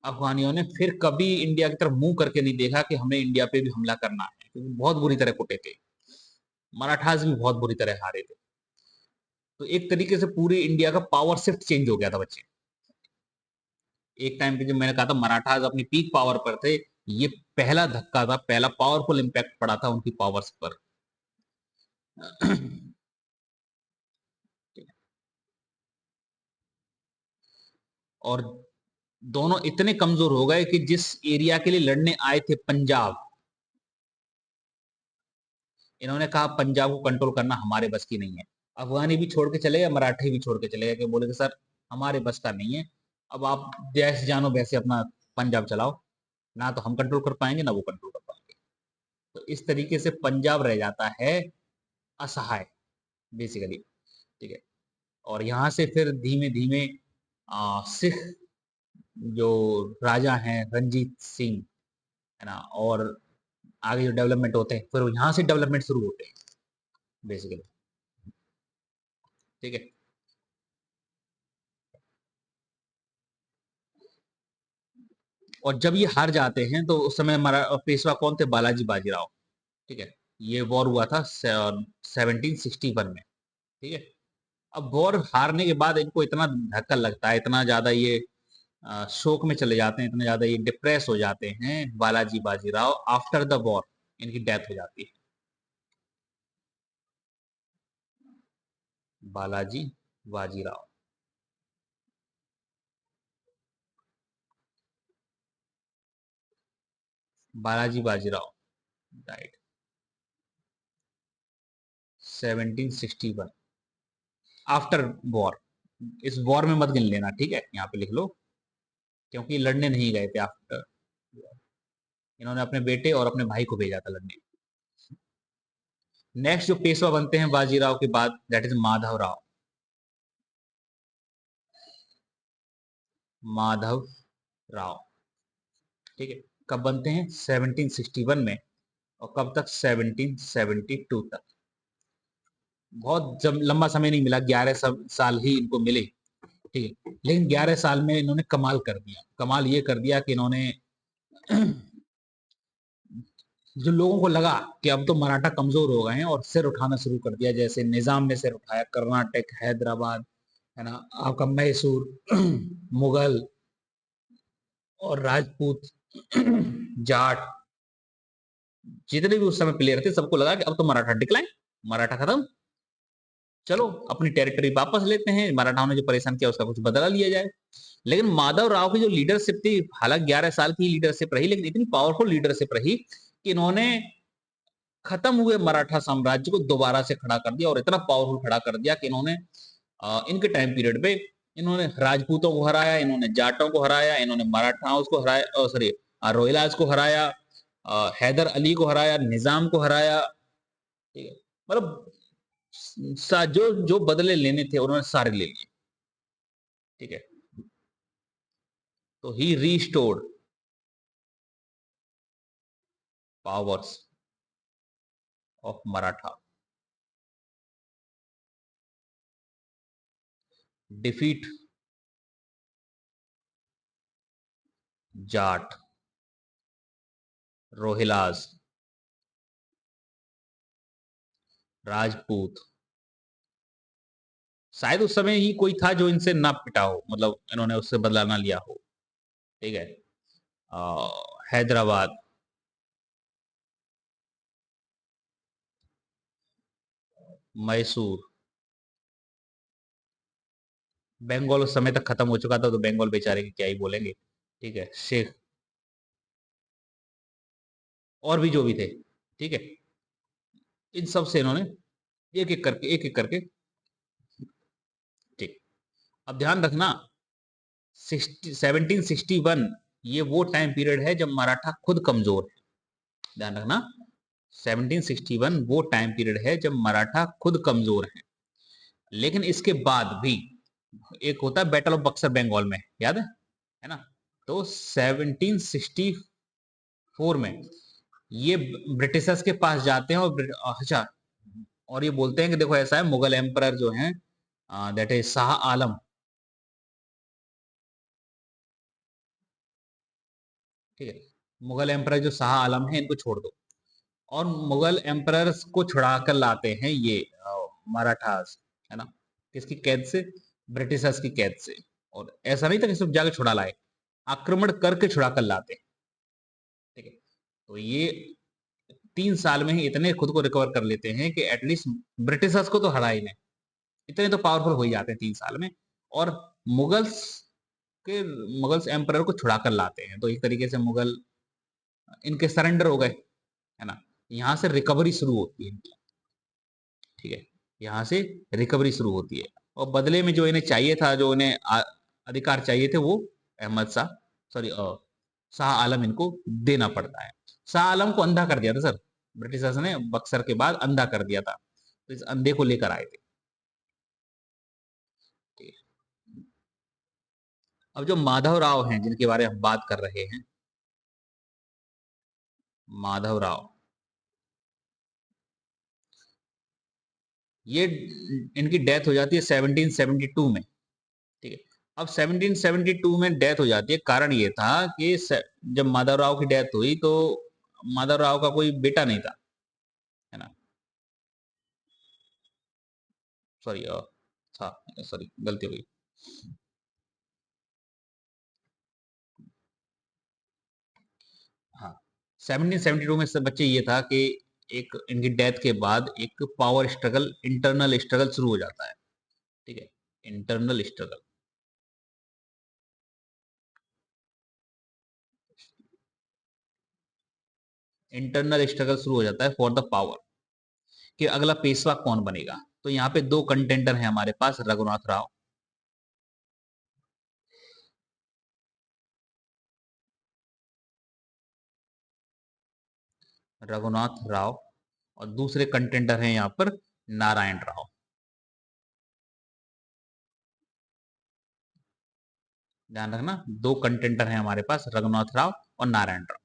Speaker 1: अफगानियों ने फिर कभी इंडिया की तरफ मुंह करके नहीं देखा कि हमें इंडिया पे भी हमला करना है, क्योंकि बहुत बुरी तरह कुटे थे, मराठास भी बहुत बुरी तरह हारे थे। तो एक तरीके से पूरी इंडिया का पावर शिफ्ट चेंज हो गया था बच्चे। एक टाइम पे जब मैंने कहा था मराठास अपनी पीक पावर पर थे, ये पहला धक्का था, पहला पावरफुल इंपैक्ट पड़ा था उनकी पावर्स पर। और दोनों इतने कमजोर हो गए कि जिस एरिया के लिए लड़ने आए थे, पंजाब, इन्होंने कहा पंजाब को कंट्रोल करना हमारे बस की नहीं है। अफगानी भी छोड़ के चले गए, मराठी भी छोड़ के चले गए, कि बोले कि सर हमारे बस का नहीं है, अब आप जैसे जानो वैसे अपना पंजाब चलाओ, ना तो हम कंट्रोल कर पाएंगे ना वो कंट्रोल कर पाएंगे। तो इस तरीके से पंजाब रह जाता है असहाय, बेसिकली। ठीक है, और यहाँ से फिर धीमे धीमे सिख जो राजा हैं, रंजीत सिंह, है ना, और आगे जो डेवलपमेंट होते हैं, फिर यहाँ से डेवलपमेंट शुरू होते हैं बेसिकली। ठीक है, और जब ये हार जाते हैं तो उस समय हमारा पेशवा कौन थे, बालाजी बाजीराव। ठीक है, ये वॉर हुआ था 1761 में। ठीक है, अब वॉर हारने के बाद इनको इतना धक्का लगता है, इतना ज्यादा ये शोक में चले जाते हैं, इतना ज्यादा ये डिप्रेस हो जाते हैं, Balaji Bajirao after the war इनकी डेथ हो जाती है। Balaji Bajirao, Balaji Bajirao died 1761 after war. इस वॉर में मत गिन लेना, ठीक है, यहाँ पे लिख लो, क्योंकि लड़ने नहीं गए थे आफ्टर। इन्होंने अपने बेटे और अपने भाई को भेजा था लड़ने। नेक्स्ट जो पेशवा बनते हैं बाजीराव के बाद, दैट इज माधव राव। माधव राव, ठीक है, कब बनते हैं, 1761 में, और कब तक, 1772 तक। बहुत जब लंबा समय नहीं मिला, 11 साल ही इनको मिले। ठीक है, लेकिन 11 साल में इन्होंने कमाल कर दिया। कमाल ये कर दिया कि इन्होंने जो लोगों को लगा कि अब तो मराठा कमजोर हो गए हैं, और सिर उठाना शुरू कर दिया, जैसे निजाम ने सिर उठाया, कर्नाटक, हैदराबाद, है ना, आपका मैसूर, मुगल और राजपूत, जाट, जितने भी उस समय प्लेयर थे, सबको लगा कि अब तो मराठा डिक्लाइन, मराठा खत्म, चलो अपनी टेरिटरी वापस लेते हैं, मराठाओं ने जो परेशान किया उसका कुछ बदला लिया जाए। लेकिन माधव राव की जो लीडरशिप थी, हालांकि 11 साल की लीडरशिप रही, लेकिन इतनी पावरफुल लीडरशिप रही कि इन्होंने खत्म हुए मराठा साम्राज्य को दोबारा से खड़ा कर दिया, और इतना पावरफुल खड़ा कर दिया कि इन्होंने इनके टाइम पीरियड पे इन्होंने राजपूतों को हराया, इन्होंने जाटों को हराया, इन्होंने मराठाओं को हराया, सॉरी रोहिलाज को हराया, हैदर अली को हराया, निजाम को हराया। ठीक है, मतलब जो जो बदले लेने थे उन्होंने सारे ले लिए। ठीक है, तो he restored powers of Maratha, defeat Jat, Rohillas, Rajput. शायद उस समय ही कोई था जो इनसे ना पिटा हो, मतलब इन्होंने उससे बदला ना लिया हो। ठीक है, हैदराबाद, मैसूर, बंगाल उस समय तक खत्म हो चुका था, तो बंगाल बेचारे की क्या ही बोलेंगे। ठीक है, शेख, और भी जो भी थे। ठीक है, इन सब से इन्होंने एक एक करके। ठीक, अब ध्यान रखना 1761 ये वो टाइम पीरियड है जब मराठा खुद कमजोर है। ध्यान रखना 1761 वो टाइम पीरियड है जब मराठा खुद कमजोर है। लेकिन इसके बाद भी एक होता है बैटल ऑफ बक्सर बंगाल में, याद है ना? तो 1764 में ये ब्रिटिशर्स के पास जाते हैं, और अच्छा, और ये बोलते हैं कि देखो ऐसा है, मुगल एम्परर जो हैं, दैट इज शाह आलम। ठीक है, मुगल एम्परर जो शाह आलम है इनको छोड़ दो, और मुगल एम्परर को छुड़ा कर लाते हैं ये मराठास, है ना? किसकी कैद से? ब्रिटिशर्स की कैद से। और ऐसा नहीं था कि सिर्फ जाके छुड़ा लाए, आक्रमण करके छुड़ा कर लाते हैं। ठीक है, तो ये 3 साल में ही इतने खुद को रिकवर कर लेते हैं कि एटलीस्ट ब्रिटिशर्स को तो हरा ही नहीं, इतने तो पावरफुल हो ही जाते हैं 3 साल में। और मुगल्स मुगल्स एम्परर को छुड़ा कर लाते हैं, तो एक तरीके से मुगल इनके सरेंडर हो गए, है ना? यहाँ से रिकवरी शुरू होती है इनकी। ठीक है, यहाँ से रिकवरी शुरू होती है, और बदले में जो इन्हें चाहिए था, जो इन्हें अधिकार चाहिए थे, वो अहमद शाह, सॉरी शाह आलम इनको देना पड़ता है। शाह आलम को अंधा कर दिया था सर, ब्रिटिशर्स ने बक्सर के बाद अंधा कर दिया था, तो इस अंधे को लेकर आए थे। ठीक है। अब जो माधव राव हैं जिनके बारे में हम बात कर रहे हैं, माधव राव, ये इनकी डेथ हो जाती है 1772 में। ठीक है, अब 1772 में डेथ हो जाती है, कारण ये था कि जब माधव राव की डेथ हुई तो माधव राव का कोई बेटा नहीं था, है ना? सॉरी, था, सॉरी गलती हो गई। हाँ, 1772 में सब बच्चे ये था कि एक इनकी डेथ के बाद एक पावर स्ट्रगल, इंटरनल स्ट्रगल शुरू हो जाता है। ठीक है, इंटरनल स्ट्रगल, इंटरनल स्ट्रगल शुरू हो जाता है फॉर द पावर, कि अगला पेशवा कौन बनेगा। तो यहाँ पे दो कंटेंडर हैं हमारे पास, रघुनाथ राव, रघुनाथ राव, और दूसरे कंटेंडर हैं यहाँ पर नारायण राव। ध्यान रखना, दो कंटेंडर हैं हमारे पास, रघुनाथ राव और नारायण राव।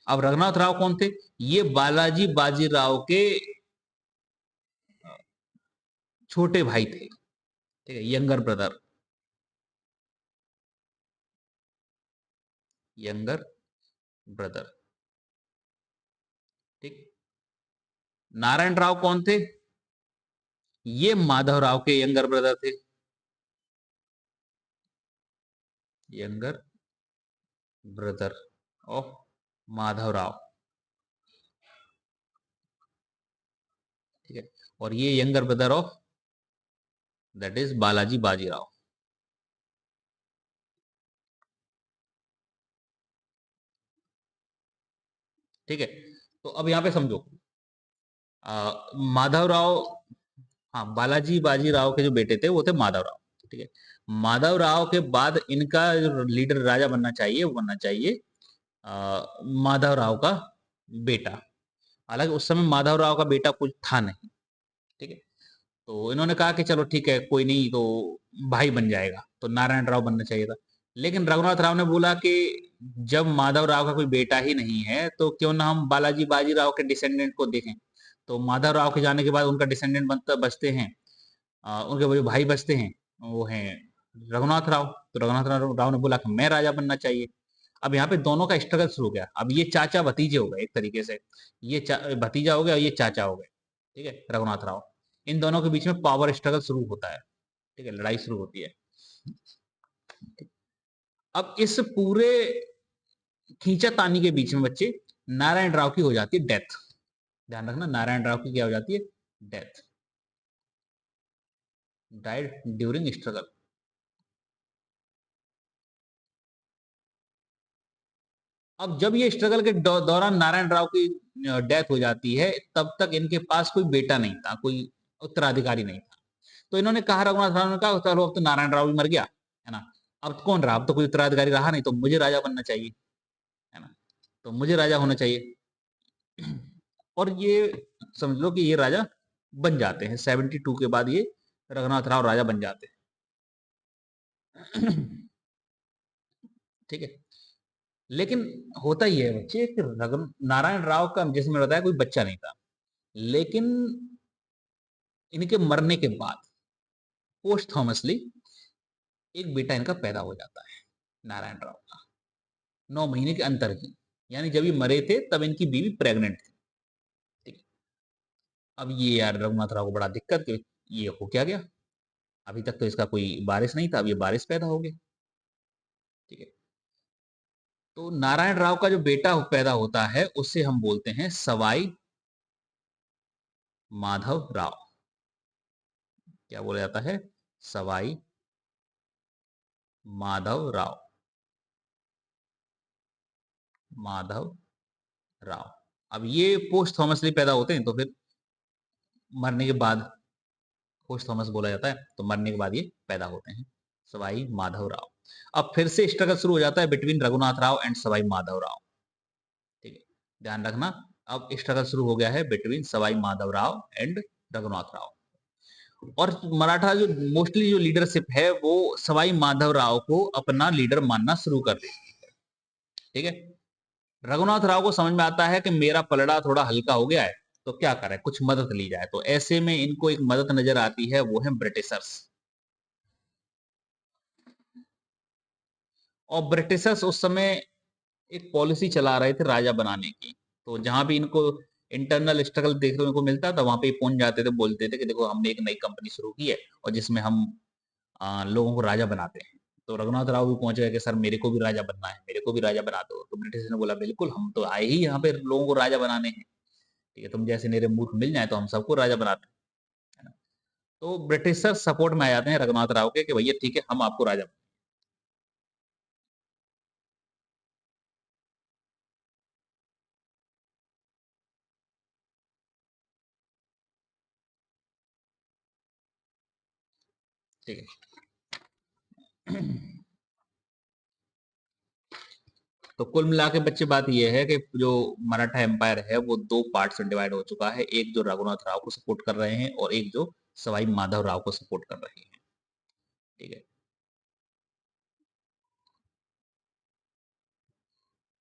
Speaker 1: अब रघुनाथ राव कौन थे? ये बालाजी बाजीराव के छोटे भाई थे। ठीक है, यंगर ब्रदर, यंगर ब्रदर। ठीक, नारायण राव कौन थे? ये माधव राव के यंगर ब्रदर थे, younger brother of Madhav Rao. ठीक है, और ये younger brother of, that is Balaji Bajirao. ठीक है, तो अब यहां पे समझो, माधव राव, हाँ, बालाजी बाजीराव के जो बेटे थे वो थे माधव राव। ठीक है, माधव राव के बाद इनका जो लीडर राजा बनना चाहिए वो बनना चाहिए माधव राव का बेटा। हालांकि उस समय माधव राव का बेटा कुछ था नहीं। ठीक है, तो इन्होंने कहा कि चलो ठीक है कोई नहीं, तो भाई बन जाएगा, तो नारायण राव बनना चाहिए था। लेकिन रघुनाथ राव ने बोला कि जब माधव राव का कोई बेटा ही नहीं है तो क्यों ना हम बालाजी बाजीराव के डिसेंडेंट को देखें। तो माधव राव के जाने के बाद उनका डिसेंडेंट बनता बचते हैं, उनके वो जो भाई बचते हैं वो हैं रघुनाथ राव। तो रघुनाथ राव ने बोला कि मैं राजा बनना चाहिए। अब यहाँ पे दोनों का स्ट्रगल शुरू हो गया। अब ये चाचा भतीजे हो गए एक तरीके से, ये भतीजा हो गया और ये चाचा हो गए। ठीक है, रघुनाथ राव, इन दोनों के बीच में पावर स्ट्रगल शुरू होता है। ठीक है, लड़ाई शुरू होती है। अब इस पूरे खींचातानी के बीच में बच्चे नारायण राव की हो जाती है डेथ। ध्यान रखना, नारायण राव की क्या हो जाती है? डेथ। Died during struggle. अब जब ये स्ट्रगल के दौरान नारायण राव की डेथ हो जाती है, तब तक इनके पास कोई बेटा नहीं था, कोई उत्तराधिकारी नहीं था। तो इन्होंने कहा, रघुनाथ राव ने कहा चलो अब तो नारायण राव भी मर गया है ना, अब कौन रहा, अब तो कोई उत्तराधिकारी रहा नहीं, तो मुझे राजा बनना चाहिए, है ना, तो मुझे राजा होना चाहिए। और ये समझ लो कि ये राजा बन जाते हैं 72 के बाद, ये रघुनाथ राव राजा बन जाते हैं। ठीक है, लेकिन होता ही है बच्चे कि नारायण राव का जैसे मैंने बताया कोई बच्चा नहीं था, लेकिन इनके मरने के बाद पोस्टथॉमसली एक बेटा इनका पैदा हो जाता है नारायण राव का, 9 महीने के अंतर ही, यानी जब ये मरे थे तब इनकी बीवी प्रेग्नेंट थी। ठीक है, अब ये यार रघुनाथ राव को बड़ा दिक्कत कि ये हो क्या गया, अभी तक तो इसका कोई बारिश नहीं था, अब ये बारिश पैदा हो गया। ठीक है, तो नारायण राव का जो बेटा पैदा होता है उससे हम बोलते हैं सवाई माधव राव। क्या बोला जाता है? सवाई माधव राव। माधव राव। अब ये पोस्ट थॉमसली पैदा होते हैं, तो फिर मरने के बाद पोस्ट थॉमस बोला जाता है, तो मरने के बाद ये पैदा होते हैं सवाई माधव राव। अब फिर से स्ट्रगल शुरू हो जाता है बिटवीन रघुनाथ राव एंड सवाई माधव राव। ठीक है, ध्यान रखना, अब स्ट्रगल शुरू हो गया है बिटवीन सवाई माधव राव एंड रघुनाथ राव। और मराठा जो मोस्टली जो लीडरशिप है वो सवाई माधव राव को अपना लीडर मानना शुरू कर देती है। ठीक है, रघुनाथ राव को समझ में आता है कि मेरा पलड़ा थोड़ा हल्का हो गया है, तो क्या करें, कुछ मदद ली जाए। तो ऐसे में इनको एक मदद नजर आती है, वो है ब्रिटिशर्स। और ब्रिटिशर्स उस समय एक पॉलिसी चला रहे थे राजा बनाने की। तो जहां भी इनको इंटरनल स्ट्रगल देखने को मिलता था, वहां पे पहुंच जाते थे, बोलते थे कि देखो हमने एक नई कंपनी शुरू की है और जिसमें हम लोगों को राजा बनाते हैं। तो रघुनाथ राव भी पहुंच गए कि सर मेरे को भी राजा बनना है, मेरे को भी राजा बना दो। तो ब्रिटिश ने बोला बिल्कुल, हम तो आए ही यहाँ पे लोगों को राजा बनाने हैं। ठीक है, तुम जैसे मेरे मूर्ख मिल जाए तो हम सबको राजा बनाते हैं, है ना। तो ब्रिटिशर सपोर्ट में आ जाते हैं रघुनाथ राव के कि भैया ठीक है हम आपको राजा। ठीक है। तो कुल मिला के बच्चे बात यह है कि जो मराठा एम्पायर है वो दो पार्ट्स में डिवाइड हो चुका है, एक जो रघुनाथ राव को सपोर्ट कर रहे हैं और एक जो सवाई माधव राव को सपोर्ट कर रहे हैं। ठीक है,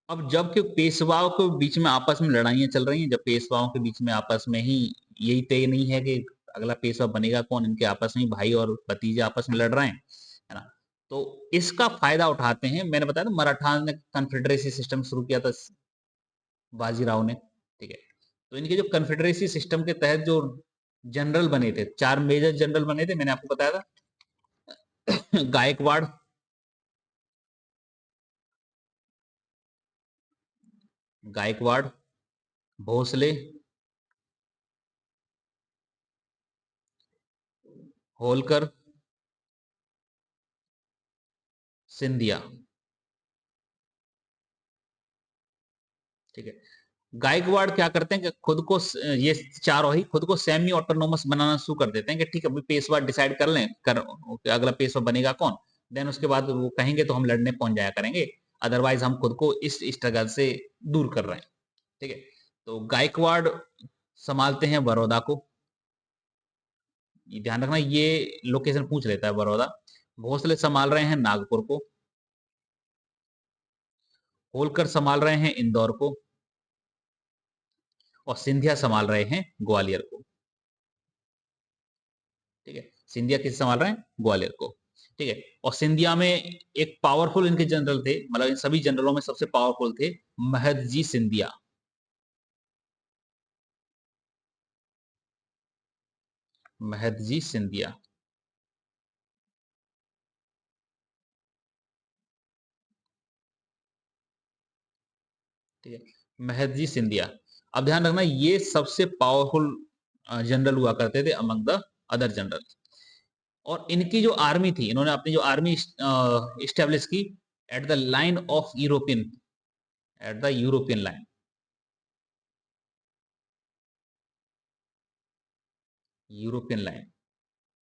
Speaker 1: अब जब के पेशवाओं के बीच में आपस में लड़ाइयां चल रही हैं, जब पेशवाओं के बीच में आपस में ही यही तय नहीं है कि अगला पेशवा बनेगा कौन, इनके आपस में भाई और भतीजे आपस में लड़ रहे हैं, है ना। तो इसका फायदा उठाते हैं, मैंने बताया ना मराठा ने कन्फेडरेसी सिस्टम शुरू किया था बाजीराव ने। ठीक है, तो इनके जो कन्फेडरेसी सिस्टम के तहत जो जनरल बने थे, 4 मेजर जनरल बने थे, मैंने आपको बताया था। गायकवाड़, गायकवाड़, भोसले, होलकर, सिंधिया। ठीक है, गायकवाड़ क्या करते हैं कि खुद को ये चारों ही खुद को सेमी ऑटोनोमस बनाना शुरू कर देते हैं कि ठीक है, अभी पेशवा डिसाइड कर लें अगला पेशवा बनेगा कौन, देन उसके बाद वो कहेंगे तो हम लड़ने पहुंच जाया करेंगे, अदरवाइज हम खुद को इस स्ट्रगल से दूर कर रहे हैं। ठीक है, तो गायकवाड़ संभालते हैं बड़ौदा को। ध्यान रखना, ये लोकेशन पूछ लेता है बड़ौदा। भोसले संभाल रहे हैं नागपुर को। होलकर संभाल रहे हैं इंदौर को। और सिंधिया संभाल रहे हैं ग्वालियर को। ठीक है, सिंधिया किसे संभाल रहे हैं? ग्वालियर को। ठीक है, और सिंधिया में एक पावरफुल इनके जनरल थे, मतलब इन सभी जनरलों में सबसे पावरफुल थे महदजी सिंधिया। महदजी सिंधिया। ठीक है, महदजी सिंधिया। अब ध्यान रखना, ये सबसे पावरफुल जनरल हुआ करते थे अमंग द अदर जनरल। और इनकी जो आर्मी थी, इन्होंने अपनी जो आर्मी स्टेब्लिश की at the line of European, at the European line. European line,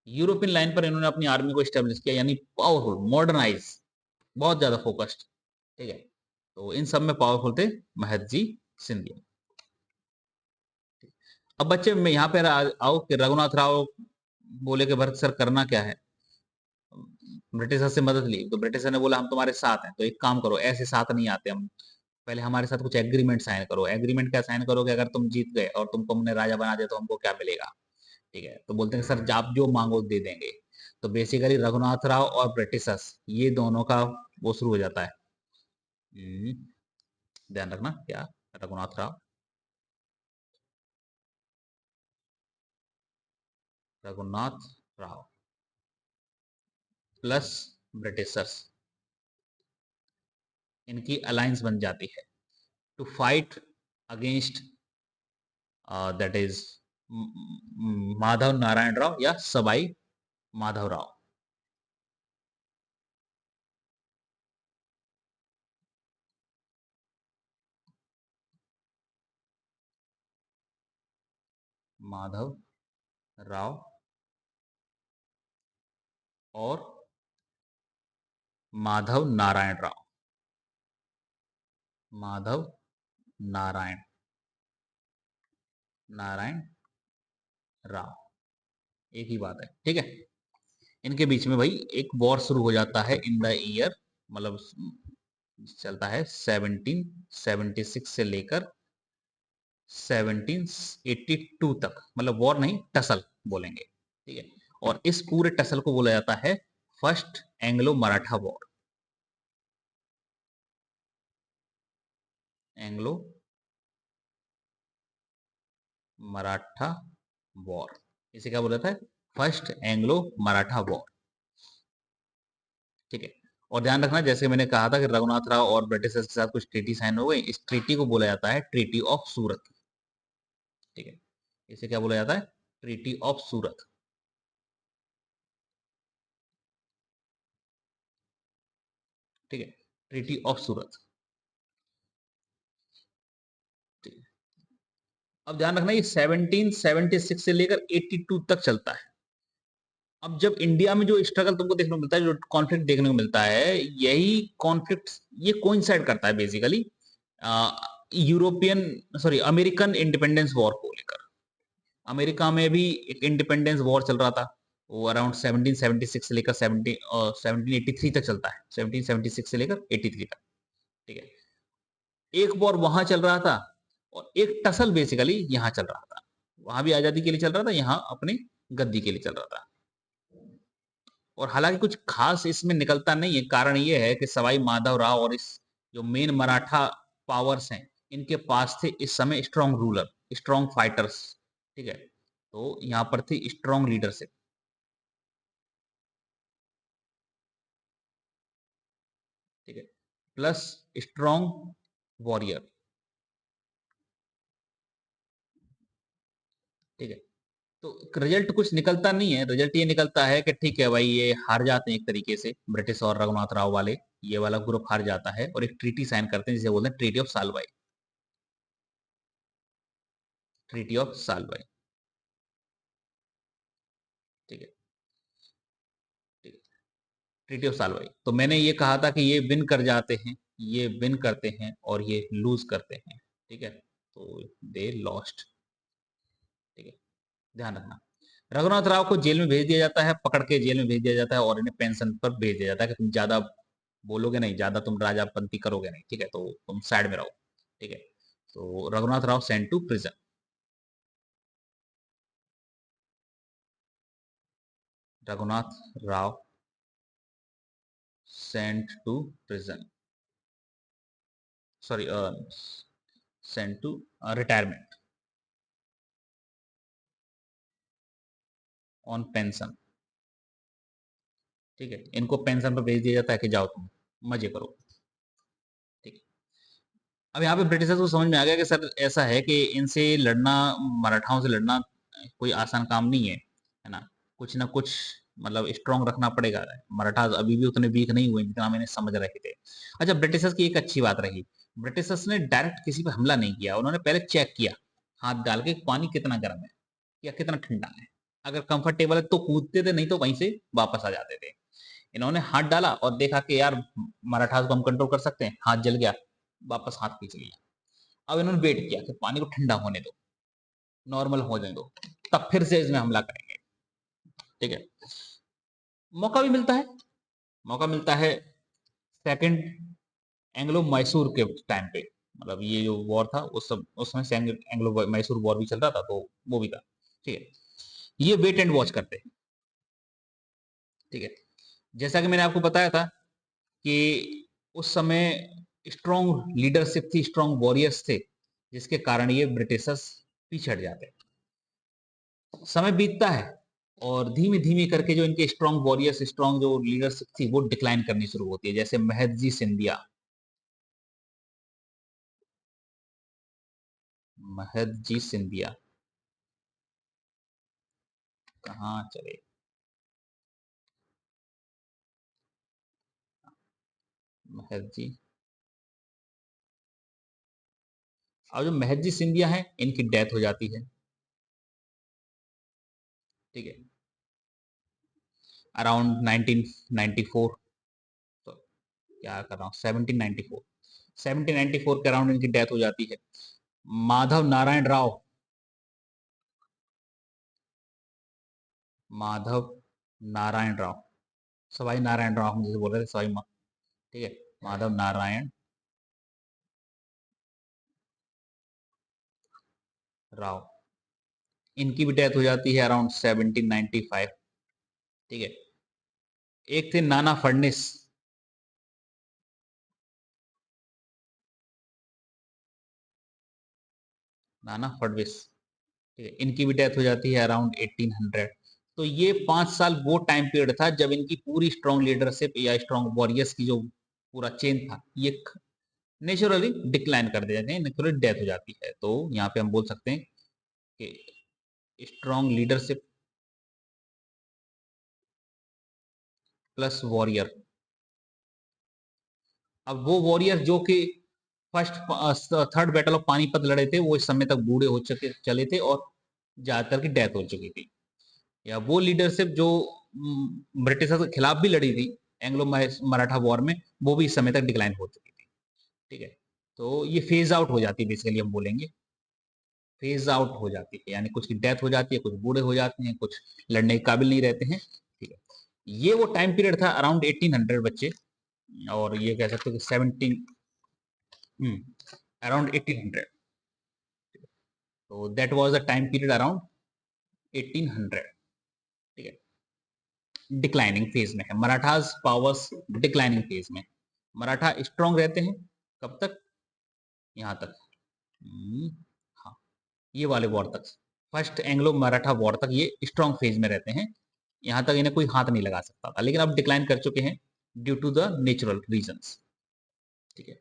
Speaker 1: European line पर इन्होंने अपनी आर्मी को स्टेब्लिश किया, यानी पावरफुल, मॉडर्नाइज, बहुत ज्यादा फोकस्ड। ठीक है, तो इन सब में पावरफुल थे महदजी सिंधिया। अब बच्चे मैं यहाँ पे आओ कि रघुनाथ राव बोले कि भरत सर करना क्या है। ब्रिटिशर से मदद ली तो ब्रिटिशर ने बोला हम तुम्हारे साथ हैं, तो एक काम करो, ऐसे साथ नहीं आते हम, पहले हमारे साथ कुछ एग्रीमेंट साइन करो। एग्रीमेंट क्या साइन करोगे? अगर तुम जीत गए और तुमको हमने राजा बना दिया तो हमको क्या मिलेगा? ठीक है, तो बोलते हैं सर आप जो मांगो दे देंगे। तो बेसिकली रघुनाथ राव और ब्रिटिशर्स, ये दोनों का वो शुरू हो जाता है। ध्यान रखना क्या, रघुनाथ राव, रघुनाथ राव प्लस ब्रिटिशर्स, इनकी अलायंस बन जाती है to fight against that is Madhav Narayan Rao या सवाई माधव राव। माधव राव और माधव नारायण राव। माधव नारायण, नारायण राव, एक ही बात है। ठीक है, इनके बीच में भाई एक वॉर शुरू हो जाता है इन द ईयर, मतलब चलता है 1776 से लेकर 1782 तक, मतलब वॉर नहीं, टसल बोलेंगे। ठीक है, और इस पूरे टसल को बोला जाता है first Anglo Maratha war. Anglo Maratha war, इसे क्या बोला था? First Anglo Maratha war. ठीक है, और ध्यान रखना जैसे मैंने कहा था कि रघुनाथ राव और ब्रिटिशर्स के साथ कुछ ट्रीटी साइन हो गई, इस ट्रीटी को बोला जाता है ट्रीटी ऑफ सूरत। ठीक है, इसे क्या बोला जाता है? ट्रीटी ऑफ सूरत। ठीक है, ट्रीटी ऑफ सूरत। ठीक है, अब ध्यान रखना ये 1776 से लेकर 82 तक चलता है। अब जब इंडिया में जो स्ट्रगल तुमको देखने को मिलता है, जो कॉन्फ्लिक्ट देखने को मिलता है, यही कॉन्फ्लिक्ट ये कोइंसाइड करता है basically European, sorry, American independence war को लेकर। अमेरिका में भी एक इंडिपेंडेंस वॉर चल रहा था, वो अराउंड 1776 से लेकर 1783 तक चलता है, 1776 से लेकर 83 तक। ठीक है, एक वॉर वहां चल रहा था और एक टसल बेसिकली यहाँ चल रहा था। वहां भी आजादी के लिए चल रहा था, यहाँ अपने गद्दी के लिए चल रहा था। और हालांकि कुछ खास इसमें निकलता नहीं है, कारण ये है कि सवाई माधव राव और इस जो मेन मराठा पावर्स हैं, इनके पास थे इस समय स्ट्रॉन्ग रूलर, स्ट्रॉन्ग फाइटर्स। ठीक है, तो यहाँ पर थी स्ट्रॉन्ग लीडरशिप। ठीक है, प्लस स्ट्रॉन्ग वॉरियर। ठीक है, तो रिजल्ट कुछ निकलता नहीं है, रिजल्ट ये निकलता है कि ठीक है भाई, ये हार जाते हैं एक तरीके से, ब्रिटिश और रघुनाथ राव वाले, ये वाला ग्रुप हार जाता है और एक ट्रीटी साइन करते हैं जिसे बोलते हैं treaty of Salbai. Treaty of Salbai. ठीक है, ट्रीटी ऑफ सालबाई। तो मैंने ये कहा था कि ये विन कर जाते हैं, ये विन करते हैं और ये लूज करते हैं। ठीक है, तो दे लॉस्ट। ठीक है, ध्यान रखना। रघुनाथ राव को जेल में भेज दिया जाता है, पकड़ के जेल में भेज दिया जाता है और इन्हें पेंशन पर भेज दिया जाता है कि तुम ज्यादा बोलोगे नहीं, ज्यादा तुम राजापंती करोगे नहीं, ठीक है, तो तुम साइड में रहो। ठीक है, तो Raghunath Rao sent to prison. Raghunath Rao sent to prison, sorry, sent to retirement on pension. ठीक है, इनको पेंशन पर भेज दिया जाता है कि जाओ तुम मजे करो। ठीक है, अब यहाँ पे ब्रिटिशर्स को समझ में आ गया कि सर ऐसा है कि इनसे लड़ना, मराठाओं से लड़ना कोई आसान काम नहीं है ना, कुछ ना कुछ मतलब स्ट्रांग रखना पड़ेगा। मराठा अभी भी उतने वीक नहीं हुए जितना मैंने समझ रहे थे। अच्छा, ब्रिटिशर्स की एक अच्छी बात रही, ब्रिटिशर्स ने डायरेक्ट किसी पे हमला नहीं किया, उन्होंने पहले चेक किया हाथ डाल के पानी कितना गर्म है या कितना ठंडा है। अगर कंफर्टेबल है तो कूदते थे, नहीं तो वहीं से वापस आ जाते थे। इन्होंने हाथ डाला और देखा कि यार मराठास को हम कंट्रोल कर सकते हैं, हाथ जल गया, वापस हाथ खींच लिया। अब इन्होंने वेट किया कि पानी को ठंडा होने दो, नॉर्मल हो जाने दो, तब फिर से इसमें हमला करेंगे। ठीक है, मौका भी मिलता है, मौका मिलता है सेकंड एंग्लो मैसूर के टाइम पे, मतलब ये जो वॉर था उस सब उसमें से एंग्लो मैसूर वॉर भी चल रहा था, तो वो भी था। ठीक है, ये वेट एंड वॉच करते हैं। ठीक है, जैसा कि मैंने आपको बताया था कि उस समय स्ट्रॉन्ग लीडरशिप थी, स्ट्रॉन्ग वॉरियर्स थे, जिसके कारण ये ब्रिटिशर्स पीछे हट जाते। समय बीतता है और धीमे धीमे करके जो इनके स्ट्रॉन्ग वॉरियर्स, स्ट्रॉन्ग जो लीडरशिप थी वो डिक्लाइन करनी शुरू होती है। जैसे महदजी सिंधिया, महदजी सिंधिया कहाँ चले, महदजी। और जो महदजी सिंधिया है इनकी डेथ हो जाती है। ठीक है, अराउंड 1994, तो क्या कर रहा हूँ, 1794, 1794 के अराउंड इनकी डेथ हो जाती है। माधव नारायण राव, माधव नारायण राव, सवाई नारायण राव हम जैसे बोल रहे थे, ठीक है, माधव नारायण राव, इनकी भी डेथ हो जाती है अराउंड 1795। ठीक है, एक थे नाना फडनिस, नाना फडविस, ठीक है, इनकी भी डेथ हो जाती है अराउंड 1800। तो ये 5 साल वो टाइम पीरियड था जब इनकी पूरी स्ट्रॉन्ग लीडरशिप या स्ट्रॉन्ग वॉरियर्स की जो पूरा चेन था ये नेचुरली डिक्लाइन कर दिया जाते हैं, नेचुरली डेथ हो जाती है। तो यहाँ पे हम बोल सकते हैं कि स्ट्रॉन्ग लीडरशिप प्लस वॉरियर। अब वो वॉरियर जो कि first third battle of Panipat लड़े थे, वो इस समय तक बूढ़े हो चुके चले थे और ज्यादातर की डेथ हो चुकी थी। या वो लीडरशिप जो ब्रिटिशर्स के खिलाफ भी लड़ी थी एंग्लो मराठा वॉर में, वो भी इस समय तक डिक्लाइन हो चुकी थी। ठीक है, तो ये फेज आउट हो जाती है, बेसिकली हम बोलेंगे फेज आउट हो जाती है, यानी कुछ की डेथ हो जाती है, कुछ बूढ़े हो जाते हैं, कुछ लड़ने के काबिल नहीं रहते हैं। ठीक है, ये वो टाइम पीरियड था अराउंड 1800 बच्चे, और ये कह सकते हो कि 17 अराउंड 1800। तो that was the time period around 1800। ठीक है, डिक्लाइनिंग फेज में है मराठास पावर्स, डिक्लाइनिंग फेज में। मराठा स्ट्रांग रहते हैं कब तक, यहां तक, हाँ, ये वाले वॉर तक, फर्स्ट एंग्लो मराठा वॉर तक ये स्ट्रांग फेज में रहते हैं। यहां तक इन्हें कोई हाथ नहीं लगा सकता था, लेकिन अब डिक्लाइन कर चुके हैं due to the natural reasons. ठीक है,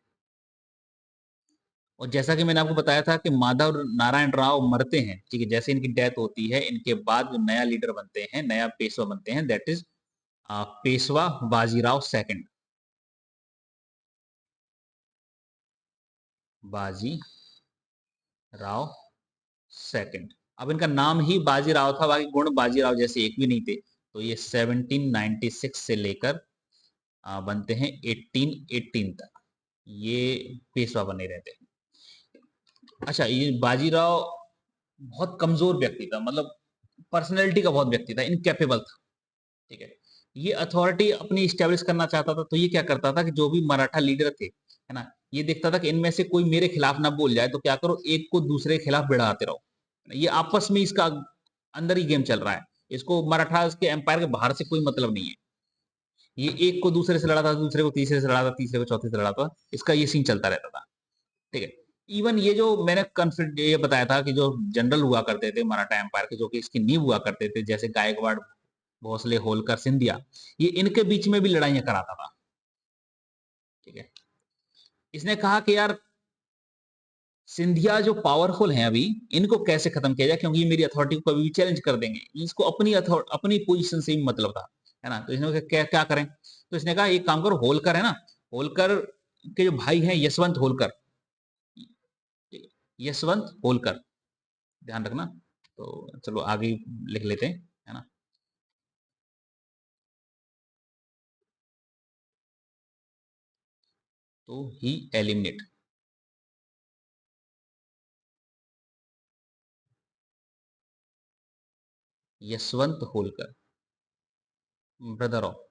Speaker 1: और जैसा कि मैंने आपको बताया था कि माधव नारायण राव मरते हैं, ठीक है, जैसे इनकी डेथ होती है इनके बाद जो नया लीडर बनते हैं, नया पेशवा बनते हैं, that is Peshwa Bajirao second, बाजी राव सेकंड। अब इनका नाम ही बाजीराव था, बाकी गुण बाजीराव जैसे एक भी नहीं थे। तो ये 1796 से लेकर बनते हैं 1818 तक, ये पेशवा बने रहते हैं। अच्छा, ये बाजीराव बहुत कमजोर व्यक्ति था, मतलब पर्सनैलिटी का बहुत व्यक्ति था, इनकेपेबल था। ठीक है, ये अथॉरिटी अपनी स्टैब्लिश करना चाहता था, तो ये क्या करता था कि जो भी मराठा लीडर थे, है ना, ये देखता था कि इनमें से कोई मेरे खिलाफ ना बोल जाए, तो क्या करो, एक को दूसरे के खिलाफ बढ़ाते रहो। ये आपस में इसका अंदर ही गेम चल रहा है, इसको मराठा के एम्पायर के बाहर से कोई मतलब नहीं है। ये एक को दूसरे से लड़ा था, दूसरे को तीसरे से लड़ा था, तीसरे को चौथे से लड़ा था, इसका ये सीन चलता रहता था। ठीक है, इवन ये जो मैंने ये बताया था कि जो जनरल हुआ करते थे मराठा एम्पायर के, जो कि इसकी नींव हुआ करते थे, जैसे गायकवाड़, भोसले, होलकर, सिंधिया, ये इनके बीच में भी लड़ाइयां कराता था। ठीक है, इसने कहा कि यार सिंधिया जो पावरफुल हैं अभी, इनको कैसे खत्म किया जाए, क्योंकि ये मेरी अथॉरिटी को कभी भी चैलेंज कर देंगे। इसको अपनी पोजीशन से ही मतलब था, है ना। तो इसने कहा क्या क्या करें, तो इसने कहा एक काम करो, होलकर है ना, होलकर के जो भाई हैं यशवंत होलकर, यशवंत होलकर, ध्यान रखना। तो चलो आगे लिख लेते हैं, है ना। तो he eliminate Yashwant Holkar, brother of,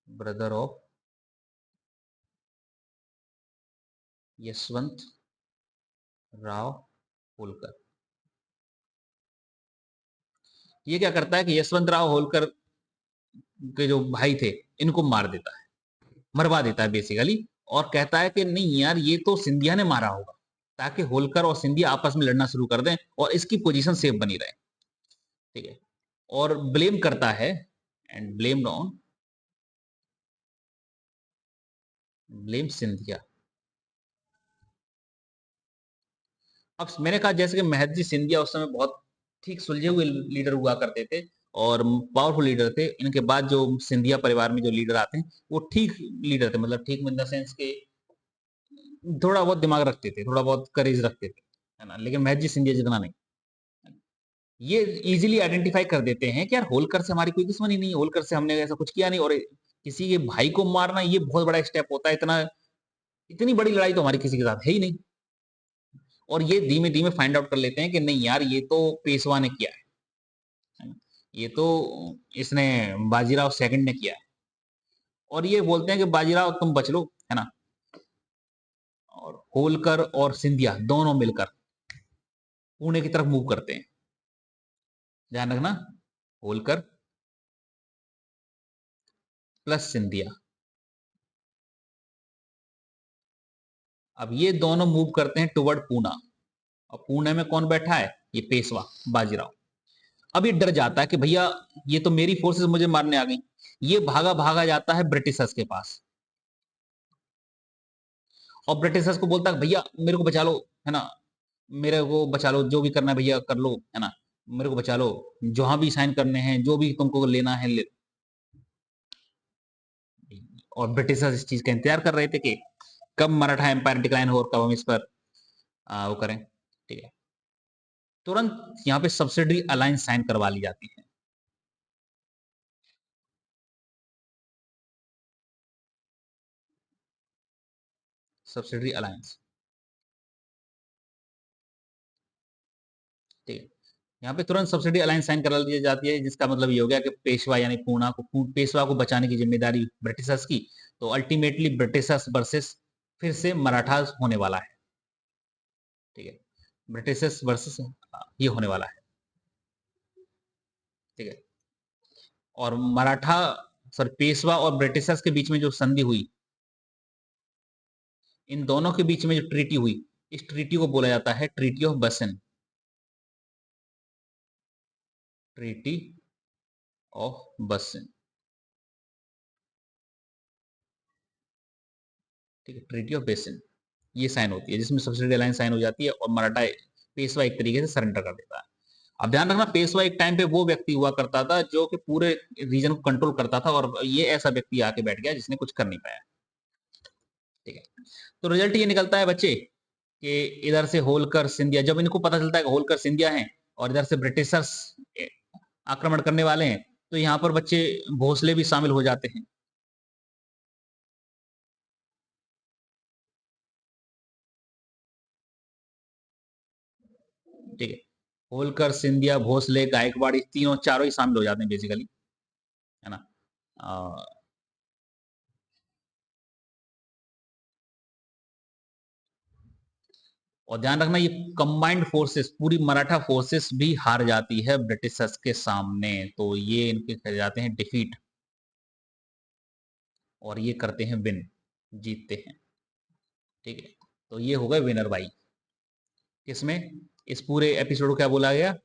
Speaker 1: brother of Yashwant Rao Holkar. ये क्या करता है कि यशवंत राव होलकर के जो भाई थे, इनको मार देता है, मरवा देता है बेसिकली। और कहता है कि नहीं यार, ये तो सिंधिया ने मारा होगा, ताकि होलकर और सिंधिया आपस में लड़ना शुरू कर दें और इसकी पोजीशन सेफ बनी रहे। ठीक है, और ब्लेम करता है, and blame on, blame Scindia. अब मैंने कहा जैसे कि महदजी सिंधिया उस समय बहुत ठीक सुलझे हुए लीडर हुआ करते थे और पावरफुल लीडर थे। इनके बाद जो सिंधिया परिवार में जो लीडर आते हैं, वो ठीक लीडर थे, मतलब ठीक इन द सेंस के थोड़ा बहुत दिमाग रखते थे, थोड़ा बहुत करेज रखते थे, है ना, लेकिन महदजी सिंधिया जितना नहीं। ये इजीली आइडेंटिफाई कर देते हैं कि यार होलकर से हमारी कोई दुश्मनी नहीं है, होलकर से हमने ऐसा कुछ किया नहीं, और किसी के भाई को मारना ये बहुत बड़ा स्टेप होता है, इतना इतनी बड़ी लड़ाई तो हमारी किसी के साथ है ही नहीं। और ये धीमे धीमे फाइंड आउट कर लेते हैं कि नहीं यार, ये तो पेशवा ने किया है ना, ये तो इसने बाजीराव सेकंड ने किया है। और ये बोलते हैं कि बाजीराव तुम बच लो, है ना। और होलकर और सिंधिया दोनों मिलकर पुणे की तरफ मूव करते हैं, ध्यान रखना, होलकर प्लस सिंधिया। अब ये दोनों मूव करते हैं टुवर्ड पूना। और पुणे में कौन बैठा है, ये पेशवा बाजीराव। अब ये डर जाता है कि भैया ये तो मेरी फोर्सेस मुझे मारने आ गई। ये भागा भागा जाता है ब्रिटिशर्स के पास, और ब्रिटिशर्स को बोलता है भैया मेरे को बचा लो, है ना, मेरे को बचा लो, जो भी करना है भैया कर लो, है ना, मेरे को बचा लो, जहां भी साइन करने हैं, जो भी तुमको लेना है ले। और ब्रिटिशर्स इस चीज का इंतजार कर रहे थे कि कब मराठा एम्पायर डिक्लाइन हो और कब हम इस पर वो करें। ठीक है, तुरंत यहाँ पे सब्सिडरी अलायंस साइन करवा ली जाती है। सब्सिडरी अलायंस, ठीक है, यहाँ पे तुरंत सब्सिडी अलायंस साइन करा दी जाती है, जिसका मतलब ये हो गया कि पेशवा यानी पेशवा को बचाने की जिम्मेदारी ब्रिटिशर्स की। तो अल्टीमेटली ब्रिटिशर्स वर्सेस फिर से मराठास होने वाला है। ठीक है, ब्रिटिशर्स वर्सेस ये होने वाला है। ठीक है, और मराठा, सॉरी, पेशवा और ब्रिटिशर्स के बीच में जो संधि हुई, इन दोनों के बीच में जो ट्रीटी हुई, इस ट्रीटी को बोला जाता है ट्रीटी ऑफ बसन, ट्रीटी ऑफ बसन। ठीक है, ट्रीटी ऑफ बेसिन ये साइन होती है, जिसमें सब्सिडी अलायंस साइन हो जाती है और मराठा पेशवा एक तरीके से सरेंडर कर देता है। अब ध्यान रखना, पेशवा एक टाइम पे वो व्यक्ति हुआ करता था जो कि पूरे रीजन को कंट्रोल करता था, और ये ऐसा व्यक्ति आके बैठ गया जिसने कुछ कर नहीं पाया। ठीक है, तो रिजल्ट ये निकलता है बच्चे कि इधर से होलकर सिंधिया, जब इनको पता चलता है कि होलकर सिंधिया हैं और इधर से ब्रिटिशर्स आक्रमण करने वाले हैं, तो यहाँ पर बच्चे भोसले भी शामिल हो जाते हैं। ठीक है, होलकर, सिंधिया, भोसले, गायकवाड़, तीनों चारों ही शामिल हो जाते हैं बेसिकली, है ना। और ध्यान रखना, ये कंबाइंड फोर्सेस, पूरी मराठा फोर्सेस भी हार जाती है ब्रिटिशर्स के सामने, तो ये इनके कर जाते हैं डिफीट और ये करते हैं विन, जीतते हैं। ठीक है, तो ये हो गए विनर भाई। किसमें, इस पूरे एपिसोड को क्या बोला गया,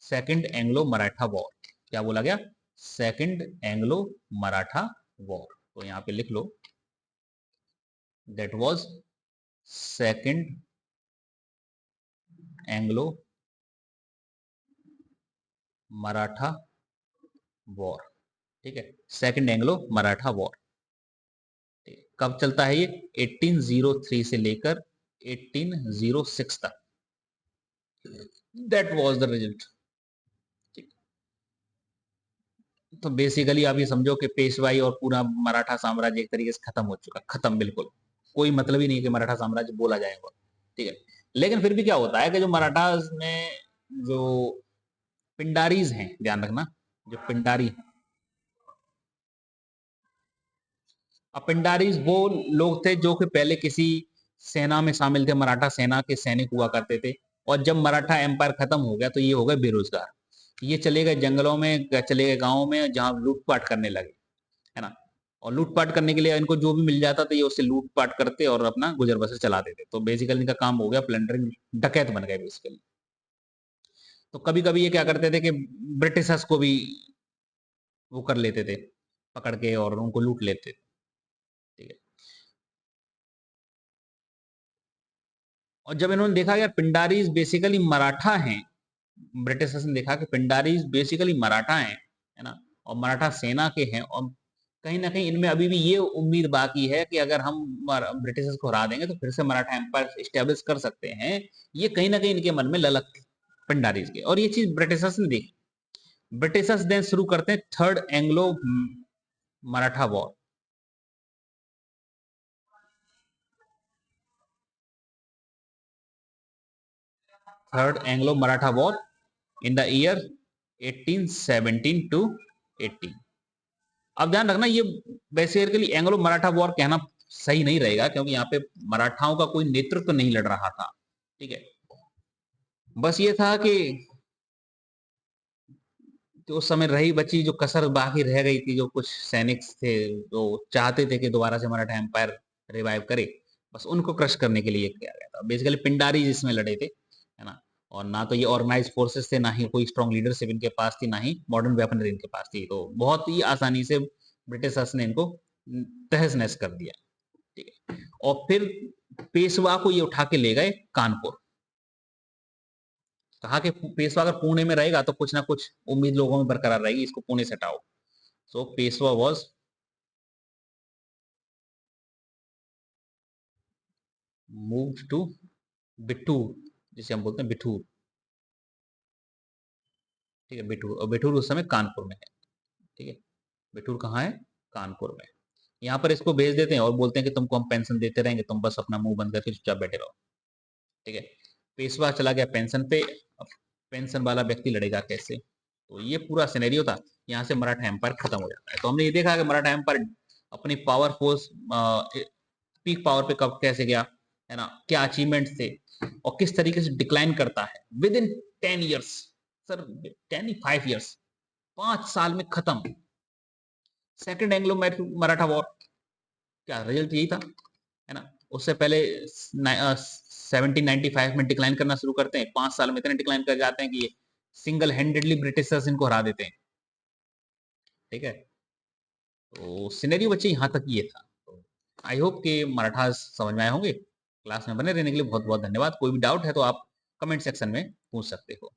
Speaker 1: सेकंड एंग्लो मराठा वॉर। क्या बोला गया, सेकंड एंग्लो मराठा वॉर। तो यहां पे लिख लो, that was second Anglo Maratha war. ठीक है, सेकंड एंग्लो मराठा वॉर। कब चलता है ये, 1803 से लेकर 1806 तक। That was the result. तो बेसिकली आप ये समझो कि पेशवाई और पूरा मराठा साम्राज्य एक तरीके से खत्म हो चुका, खत्म बिल्कुल, कोई मतलब ही नहीं कि मराठा साम्राज्य बोला जाएगा। ठीक है, लेकिन फिर भी क्या होता है कि जो मराठास में जो पिंडारीज हैं, ध्यान रखना, जो पिंडारी हैं, अब पिंडारीज वो लोग थे जो कि पहले किसी सेना में शामिल थे, मराठा सेना के सैनिक हुआ करते थे, और जब मराठा एम्पायर खत्म हो गया तो ये हो गए बेरोजगार। ये चले गए जंगलों में, चले गए गाँव में, जहां लूटपाट करने लगे, है ना। और लूटपाट करने के लिए इनको जो भी मिल जाता था ये उससे लूटपाट करते और अपना गुजर बसर चलाते थे। तो बेसिकली इनका काम हो गया प्लंडरिंग, डकैत बन गए बेसिकली। तो कभी कभी ये क्या करते थे कि ब्रिटिशर्स को भी वो कर लेते थे, पकड़ के और उनको लूट लेते थे। ठीक है, और जब इन्होंने देखा यार पिंडारीज बेसिकली मराठा हैं, ब्रिटिशर्स ने देखा कि पिंडारीज बेसिकली मराठा हैं, है ना, और मराठा सेना के हैं, और कहीं ना कहीं इनमें अभी भी ये उम्मीद बाकी है कि अगर हम ब्रिटिशर्स को हरा देंगे तो फिर से मराठा एम्पायर स्टेब्लिश कर सकते हैं। ये कहीं ना कहीं इनके मन में ललक थी पिंडारीज के, और ये चीज ब्रिटिशर्स ने देखी। ब्रिटिशर्स देन शुरू करते हैं third Anglo Maratha war. Third Anglo Maratha war in the year 1817 to 18। अब ध्यान रखना, ये बेसिकली एंग्लो मराठा वॉर कहना सही नहीं रहेगा, क्योंकि यहाँ पे मराठाओं का कोई नेतृत्व नहीं लड़ रहा था। ठीक है, बस ये था कि उस समय रही बची जो कसर बाकी रह गई थी, जो कुछ सैनिक थे जो चाहते थे कि दोबारा से मराठा एम्पायर रिवाइव करे, बस उनको क्रश करने के लिए किया गया था। बेसिकली पिंडारी जिसमें लड़े थे, है ना। और ना तो ये ऑर्गेनाइज फोर्सेस थे, ना ही कोई स्ट्रॉन्ग लीडरशिप इनके पास थी, ना ही मॉडर्न वेपनरी इनके पास थी, तो बहुत ही आसानी से ब्रिटिशर्स ने इनको तहस नहस कर दिया। ठीक है, और फिर पेशवा को ये उठा के ले गए कानपुर। कहा कि पेशवा अगर पुणे में रहेगा तो कुछ ना कुछ उम्मीद लोगों में बरकरार रहेगी, इसको पुणे से हटाओ। So Peshwa was moved to Bithoor, जिसे हम बोलते हैं बिठूर। ठीक है, बिठूर, और बिठूर उस समय कानपुर में है। ठीक है, बिठूर कहाँ है, कानपुर में। यहाँ पर इसको भेज देते हैं और बोलते हैं कि तुमको हम पेंशन देते रहेंगे, तुम बस अपना मुंह बंद करके चुपचाप बैठे रहो। ठीक है, पेशवा चला गया पेंशन पे, अब पेंशन वाला व्यक्ति लड़ेगा कैसे, तो ये पूरा सिनेरियो था। यहाँ से मराठा एम्पायर खत्म हो जाता है। तो हमने ये देखा कि मराठा एम्पायर अपनी पावर फोर्स पीक पावर पे कब कैसे गया, है ना, क्या अचीवमेंट थे, और किस तरीके से डिक्लाइन करता है with in 10 years. Sir 5 years, 5 साल में खत्म सेकंड एंग्लो मराठा वॉर। क्या रिजल्ट यही था, है ना। उससे पहले 1795 में डिक्लाइन करना शुरू करते हैं, 5 साल में इतने डिक्लाइन कर जाते हैं कि ये सिंगल हैंडेडली ब्रिटिशर्स इनको हरा देते हैं। ठीक है, तो सिनेरियो बच्चे यहाँ तक ये था। तो आई होप कि मराठास समझ में आए होंगे। क्लास में बने रहने के लिए बहुत बहुत धन्यवाद। कोई भी डाउट है तो आप कमेंट सेक्शन में पूछ सकते हो।